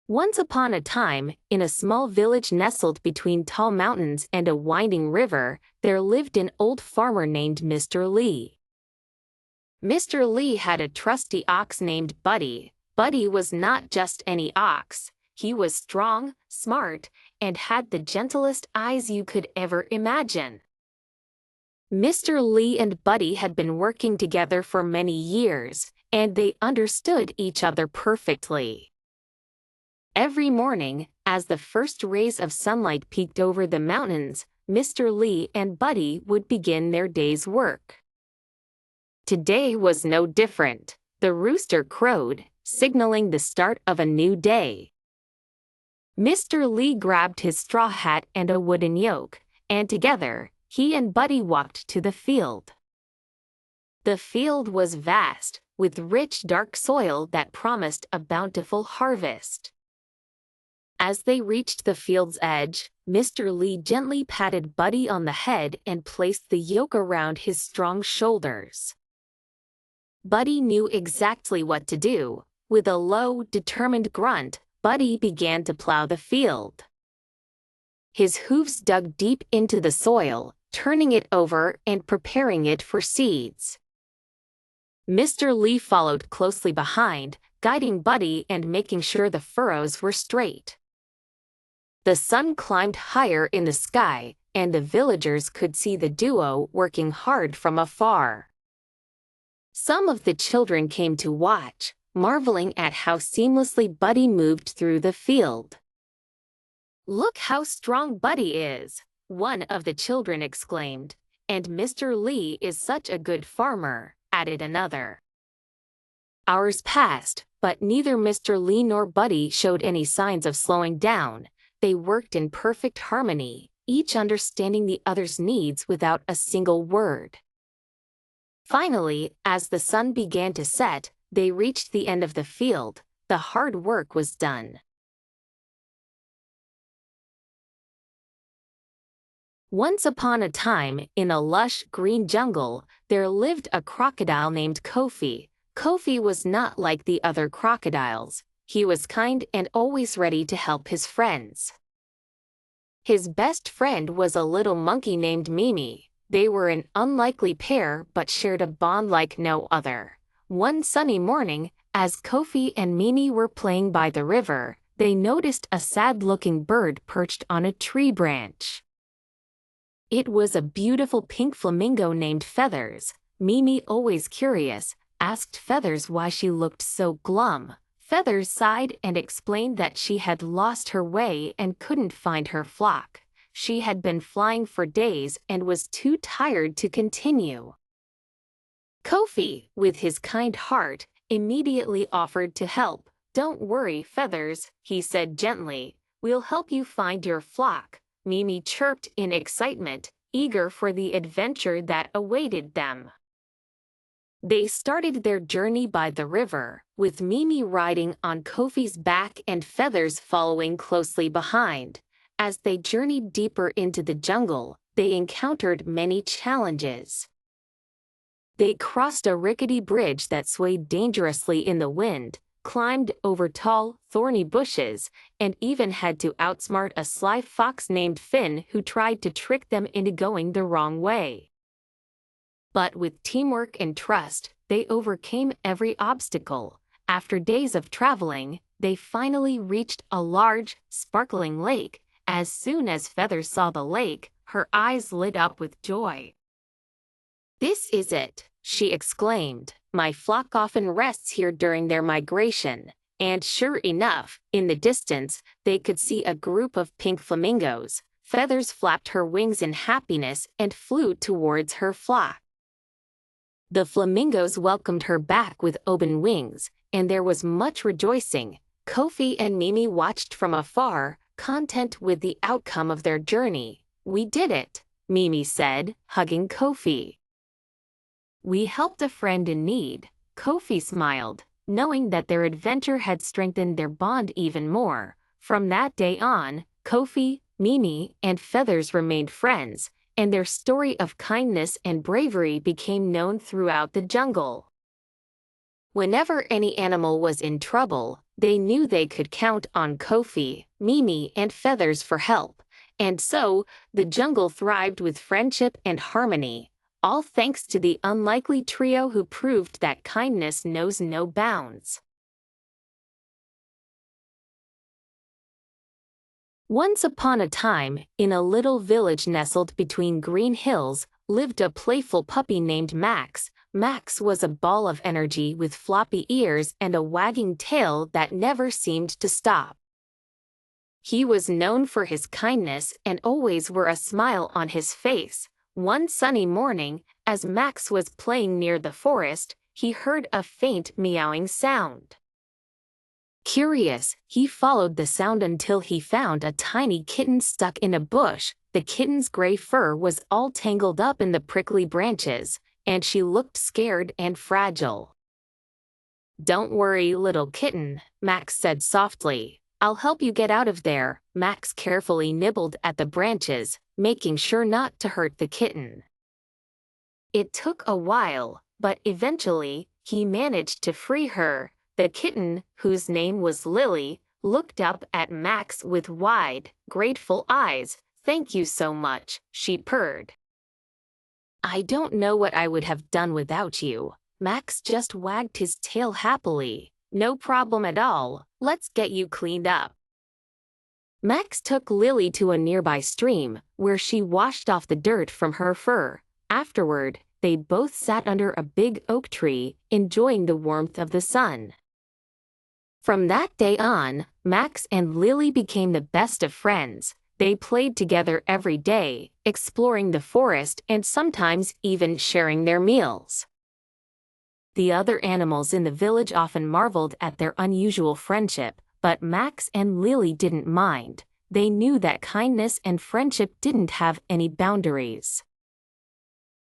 Once upon a time, in a small village nestled between tall mountains and a winding river, there lived an old farmer named Mr. Lee. Mr. Lee had a trusty ox named Buddy. Buddy was not just any ox. He was strong, smart, and had the gentlest eyes you could ever imagine. Mr. Lee and Buddy had been working together for many years, and they understood each other perfectly. Every morning, as the first rays of sunlight peeked over the mountains, Mr. Lee and Buddy would begin their day's work. Today was no different. The rooster crowed, signaling the start of a new day. Mr. Lee grabbed his straw hat and a wooden yoke, and together, he and Buddy walked to the field. The field was vast, with rich dark soil that promised a bountiful harvest. As they reached the field's edge, Mr. Lee gently patted Buddy on the head and placed the yoke around his strong shoulders. Buddy knew exactly what to do. With a low, determined grunt, Buddy began to plow the field. His hooves dug deep into the soil, turning it over and preparing it for seeds. Mr. Lee followed closely behind, guiding Buddy and making sure the furrows were straight. The sun climbed higher in the sky, and the villagers could see the duo working hard from afar. Some of the children came to watch, marveling at how seamlessly Buddy moved through the field. "Look how strong Buddy is," one of the children exclaimed. "And Mr. Lee is such a good farmer," added another. Hours passed, but neither Mr. Lee nor Buddy showed any signs of slowing down. They worked in perfect harmony, each understanding the other's needs without a single word. Finally, as the sun began to set, they reached the end of the field. The hard work was done. Once upon a time, in a lush, green jungle, there lived a crocodile named Kofi. Kofi was not like the other crocodiles. He was kind and always ready to help his friends. His best friend was a little monkey named Mimi. They were an unlikely pair but shared a bond like no other. One sunny morning, as Kofi and Mimi were playing by the river, they noticed a sad-looking bird perched on a tree branch. It was a beautiful pink flamingo named Feathers. Mimi, always curious, asked Feathers why she looked so glum. Feathers sighed and explained that she had lost her way and couldn't find her flock. She had been flying for days and was too tired to continue. Kofi, with his kind heart, immediately offered to help. "Don't worry, Feathers," he said gently. "We'll help you find your flock." Mimi chirped in excitement, eager for the adventure that awaited them. They started their journey by the river, with Mimi riding on Kofi's back and Feathers following closely behind. As they journeyed deeper into the jungle, they encountered many challenges. They crossed a rickety bridge that swayed dangerously in the wind. climbed over tall, thorny bushes, and even had to outsmart a sly fox named Finn who tried to trick them into going the wrong way. But with teamwork and trust, they overcame every obstacle. After days of traveling, they finally reached a large, sparkling lake. As soon as Feathers saw the lake, her eyes lit up with joy. "This is it," she exclaimed. "My flock often rests here during their migration." And sure enough, in the distance, they could see a group of pink flamingos. Feathers flapped her wings in happiness and flew towards her flock. The flamingos welcomed her back with open wings, and there was much rejoicing. Kofi and Mimi watched from afar, content with the outcome of their journey. "We did it," Mimi said, hugging Kofi. "We helped a friend in need," Kofi smiled, knowing that their adventure had strengthened their bond even more. From that day on, Kofi, Mimi, and Feathers remained friends, and their story of kindness and bravery became known throughout the jungle. Whenever any animal was in trouble, they knew they could count on Kofi, Mimi, and Feathers for help, and so the jungle thrived with friendship and harmony, all thanks to the unlikely trio who proved that kindness knows no bounds. Once upon a time, in a little village nestled between green hills, lived a playful puppy named Max. Max was a ball of energy with floppy ears and a wagging tail that never seemed to stop. He was known for his kindness and always wore a smile on his face. One sunny morning, as Max was playing near the forest, he heard a faint meowing sound. Curious, he followed the sound until he found a tiny kitten stuck in a bush. The kitten's gray fur was all tangled up in the prickly branches, and she looked scared and fragile. "Don't worry, little kitten," Max said softly. "I'll help you get out of there." Max carefully nibbled at the branches, making sure not to hurt the kitten. It took a while, but eventually, he managed to free her. The kitten, whose name was Lily, looked up at Max with wide, grateful eyes. "Thank you so much," she purred. "I don't know what I would have done without you." Max just wagged his tail happily. "No problem at all. Let's get you cleaned up." Max took Lily to a nearby stream, where she washed off the dirt from her fur. Afterward, they both sat under a big oak tree, enjoying the warmth of the sun. From that day on, Max and Lily became the best of friends. They played together every day, exploring the forest and sometimes even sharing their meals. The other animals in the village often marveled at their unusual friendship, but Max and Lily didn't mind. They knew that kindness and friendship didn't have any boundaries.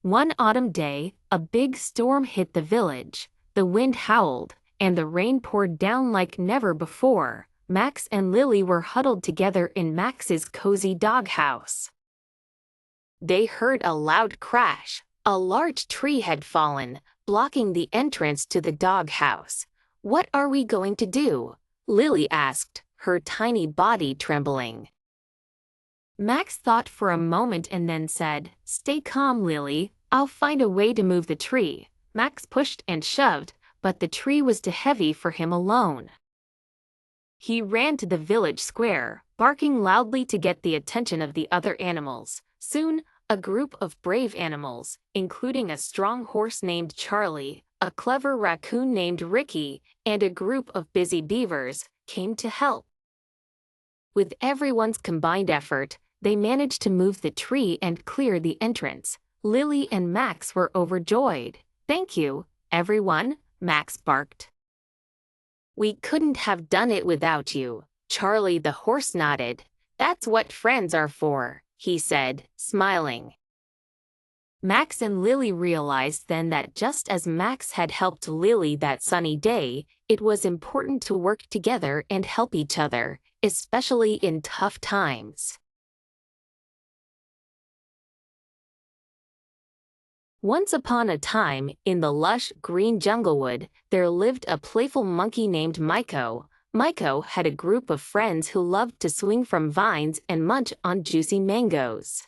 One autumn day, a big storm hit the village. The wind howled, and the rain poured down like never before. Max and Lily were huddled together in Max's cozy doghouse. They heard a loud crash. A large tree had fallen, blocking the entrance to the doghouse. "What are we going to do?" Lily asked, her tiny body trembling. Max thought for a moment and then said, "Stay calm, Lily. I'll find a way to move the tree." Max pushed and shoved, but the tree was too heavy for him alone. He ran to the village square, barking loudly to get the attention of the other animals. Soon, a group of brave animals, including a strong horse named Charlie, a clever raccoon named Ricky, and a group of busy beavers, came to help. With everyone's combined effort, they managed to move the tree and clear the entrance. Lily and Max were overjoyed. "Thank you, everyone," Max barked. "We couldn't have done it without you." Charlie the horse nodded. "That's what friends are for," he said, smiling. Max and Lily realized then that just as Max had helped Lily that sunny day, it was important to work together and help each other, especially in tough times. Once upon a time, in the lush, green junglewood, there lived a playful monkey named Miko. Miko had a group of friends who loved to swing from vines and munch on juicy mangoes.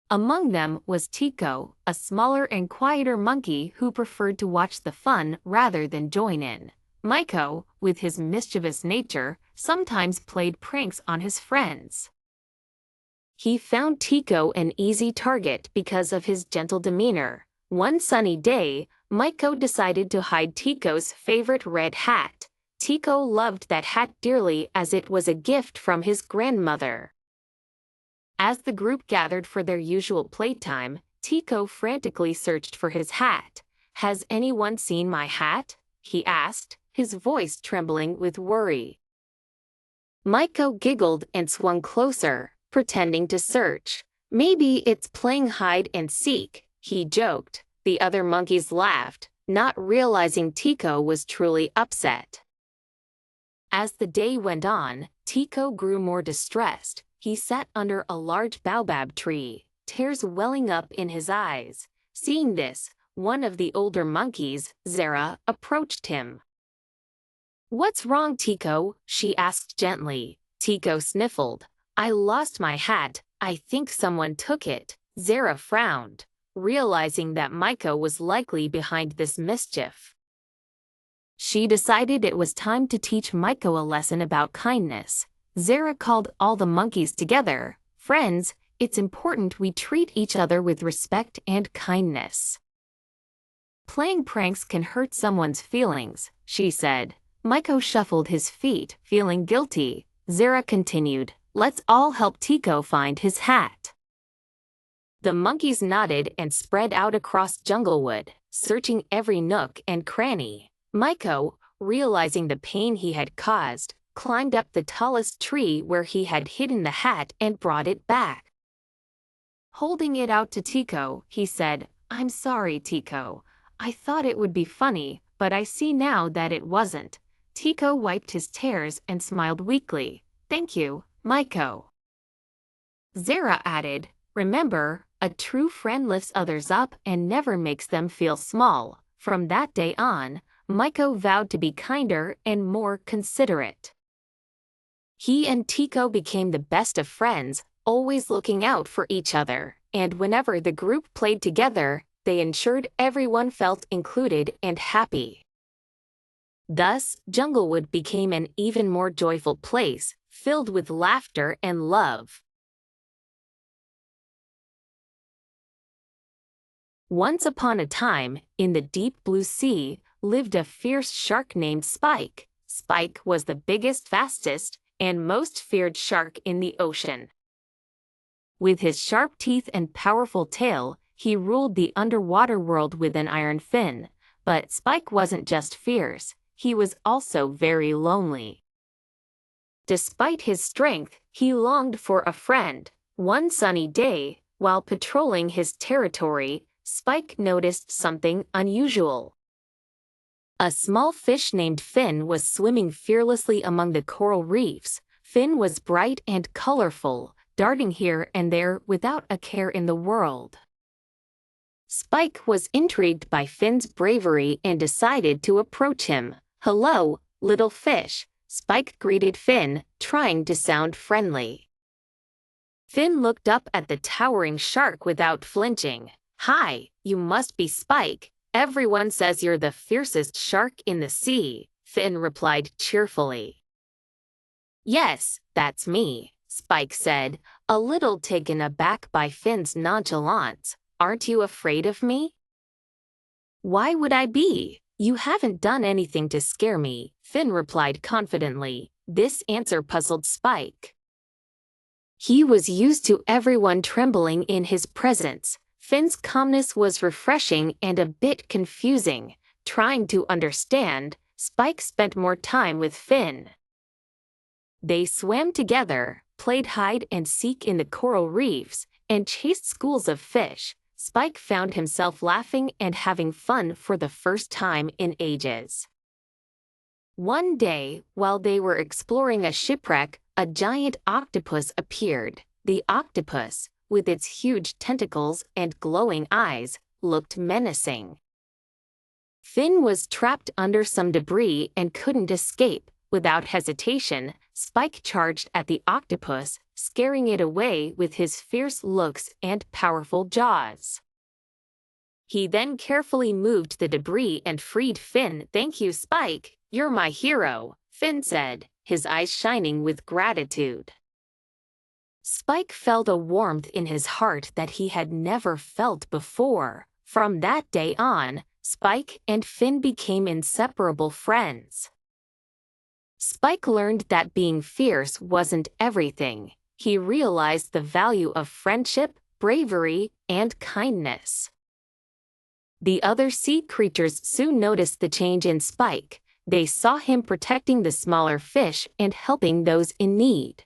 Among them was Tico, a smaller and quieter monkey who preferred to watch the fun rather than join in. Miko, with his mischievous nature, sometimes played pranks on his friends. He found Tico an easy target because of his gentle demeanor. One sunny day, Miko decided to hide Tico's favorite red hat. Tico loved that hat dearly as it was a gift from his grandmother. As the group gathered for their usual playtime, Tico frantically searched for his hat. "Has anyone seen my hat?" he asked, his voice trembling with worry. Miko giggled and swung closer, pretending to search. "Maybe it's playing hide and seek," he joked. The other monkeys laughed, not realizing Tico was truly upset. As the day went on, Tico grew more distressed. He sat under a large baobab tree, tears welling up in his eyes. Seeing this, one of the older monkeys, Zara, approached him. "What's wrong, Tico?" she asked gently. Tico sniffled. "I lost my hat. I think someone took it." Zara frowned, realizing that Miko was likely behind this mischief. She decided it was time to teach Miko a lesson about kindness. Zara called all the monkeys together. "Friends, it's important we treat each other with respect and kindness. Playing pranks can hurt someone's feelings," she said. Miko shuffled his feet, feeling guilty. Zara continued, "Let's all help Tico find his hat." The monkeys nodded and spread out across junglewood, searching every nook and cranny. Miko, realizing the pain he had caused, climbed up the tallest tree where he had hidden the hat and brought it back. Holding it out to Tico, he said, "I'm sorry, Tico. I thought it would be funny, but I see now that it wasn't." Tico wiped his tears and smiled weakly. "Thank you, Miko." Zara added, "Remember, a true friend lifts others up and never makes them feel small." From that day on, Miko vowed to be kinder and more considerate. He and Tico became the best of friends, always looking out for each other, and whenever the group played together, they ensured everyone felt included and happy. Thus, Junglewood became an even more joyful place, filled with laughter and love. Once upon a time, in the deep blue sea, lived a fierce shark named Spike. Spike was the biggest, fastest, and most feared shark in the ocean. With his sharp teeth and powerful tail, he ruled the underwater world with an iron fin. But Spike wasn't just fierce, he was also very lonely. Despite his strength, he longed for a friend. One sunny day, while patrolling his territory, Spike noticed something unusual. A small fish named Finn was swimming fearlessly among the coral reefs. Finn was bright and colorful, darting here and there without a care in the world. Spike was intrigued by Finn's bravery and decided to approach him. "Hello, little fish," Spike greeted Finn, trying to sound friendly. Finn looked up at the towering shark without flinching. "Hi, you must be Spike. Everyone says you're the fiercest shark in the sea," Finn replied cheerfully. "Yes, that's me," Spike said, a little taken aback by Finn's nonchalance. "Aren't you afraid of me?" "Why would I be? You haven't done anything to scare me," Finn replied confidently. This answer puzzled Spike. He was used to everyone trembling in his presence. Finn's calmness was refreshing and a bit confusing. Trying to understand, Spike spent more time with Finn. They swam together, played hide and seek in the coral reefs, and chased schools of fish. Spike found himself laughing and having fun for the first time in ages. One day, while they were exploring a shipwreck, a giant octopus appeared. The octopus, with its huge tentacles and glowing eyes, looked menacing. Finn was trapped under some debris and couldn't escape. Without hesitation, Spike charged at the octopus, scaring it away with his fierce looks and powerful jaws. He then carefully moved the debris and freed Finn. "Thank you, Spike. You're my hero," Finn said, his eyes shining with gratitude. Spike felt a warmth in his heart that he had never felt before. From that day on, Spike and Finn became inseparable friends. Spike learned that being fierce wasn't everything. He realized the value of friendship, bravery, and kindness. The other sea creatures soon noticed the change in Spike. They saw him protecting the smaller fish and helping those in need.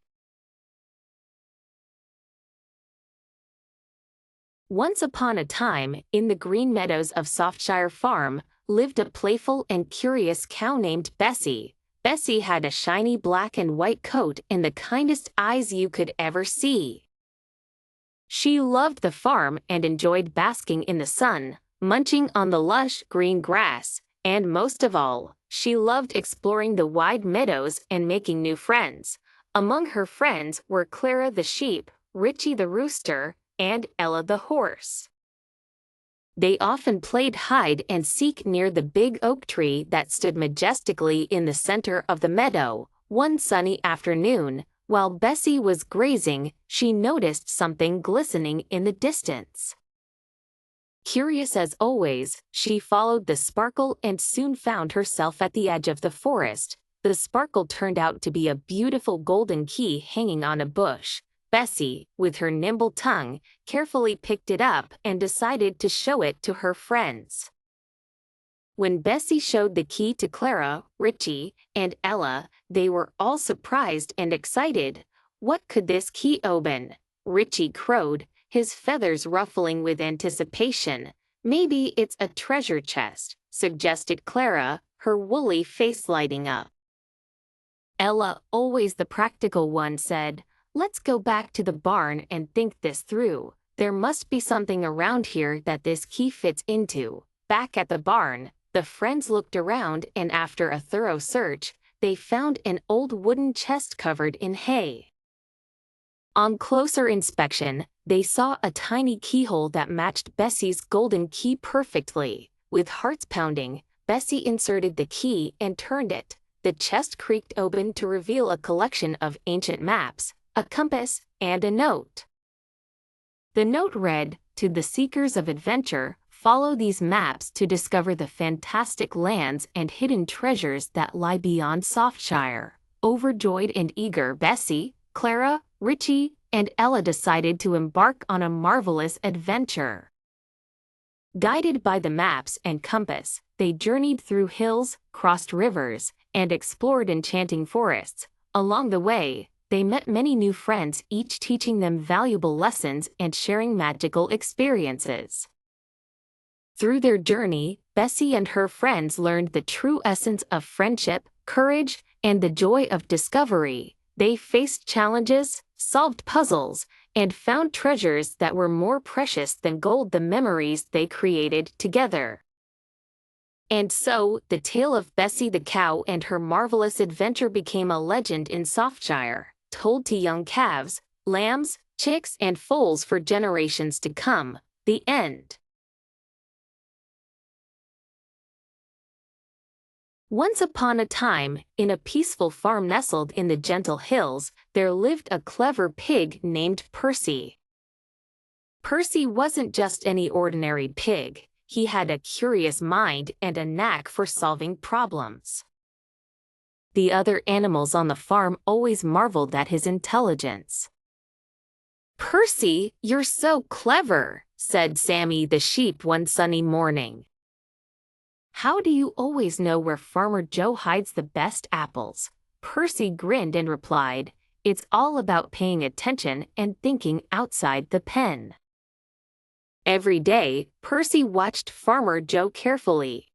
Once upon a time, in the green meadows of Softshire Farm, lived a playful and curious cow named Bessie. Bessie had a shiny black and white coat and the kindest eyes you could ever see. She loved the farm and enjoyed basking in the sun, munching on the lush green grass, and most of all, she loved exploring the wide meadows and making new friends. Among her friends were Clara the sheep, Richie the rooster, and Ella the horse. They often played hide and seek near the big oak tree that stood majestically in the center of the meadow. One sunny afternoon, while Bessie was grazing, she noticed something glistening in the distance. Curious as always, she followed the sparkle and soon found herself at the edge of the forest. The sparkle turned out to be a beautiful golden key hanging on a bush. Bessie, with her nimble tongue, carefully picked it up and decided to show it to her friends. When Bessie showed the key to Clara, Richie, and Ella, they were all surprised and excited. "What could this key open?" Richie crowed, his feathers ruffling with anticipation. "Maybe it's a treasure chest," suggested Clara, her woolly face lighting up. Ella, always the practical one, said, "Let's go back to the barn and think this through. There must be something around here that this key fits into." Back at the barn, the friends looked around and after a thorough search, they found an old wooden chest covered in hay. On closer inspection, they saw a tiny keyhole that matched Bessie's golden key perfectly. With hearts pounding, Bessie inserted the key and turned it. The chest creaked open to reveal a collection of ancient maps, a compass, and a note. The note read, "To the seekers of adventure, follow these maps to discover the fantastic lands and hidden treasures that lie beyond Softshire." Overjoyed and eager, Bessie, Clara, Richie, and Ella decided to embark on a marvelous adventure. Guided by the maps and compass, they journeyed through hills, crossed rivers, and explored enchanting forests. Along the way, they met many new friends, each teaching them valuable lessons and sharing magical experiences. Through their journey, Bessie and her friends learned the true essence of friendship, courage, and the joy of discovery. They faced challenges, solved puzzles, and found treasures that were more precious than gold, the memories they created together. And so, the tale of Bessie the cow and her marvelous adventure became a legend in Softshire, told to young calves, lambs, chicks, and foals for generations to come. The end. Once upon a time, in a peaceful farm nestled in the gentle hills, there lived a clever pig named Percy. Percy wasn't just any ordinary pig. He had a curious mind and a knack for solving problems. The other animals on the farm always marveled at his intelligence. "Percy, you're so clever," said Sammy the sheep one sunny morning. "How do you always know where Farmer Joe hides the best apples?" Percy grinned and replied, "It's all about paying attention and thinking outside the pen." Every day, Percy watched Farmer Joe carefully.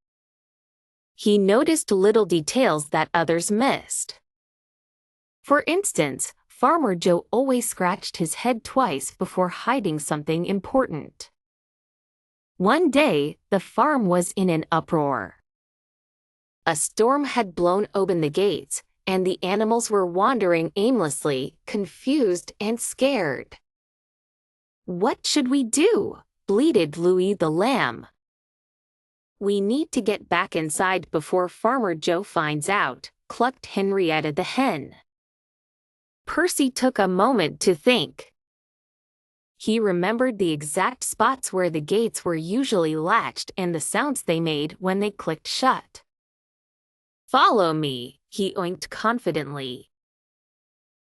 He noticed little details that others missed. For instance, Farmer Joe always scratched his head twice before hiding something important. One day, the farm was in an uproar. A storm had blown open the gates, and the animals were wandering aimlessly, confused and scared. "What should we do?" bleated Louie the lamb. "We need to get back inside before Farmer Joe finds out," clucked Henrietta the hen. Percy took a moment to think. He remembered the exact spots where the gates were usually latched and the sounds they made when they clicked shut. "Follow me," he oinked confidently.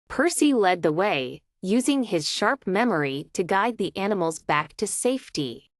Percy led the way, using his sharp memory to guide the animals back to safety.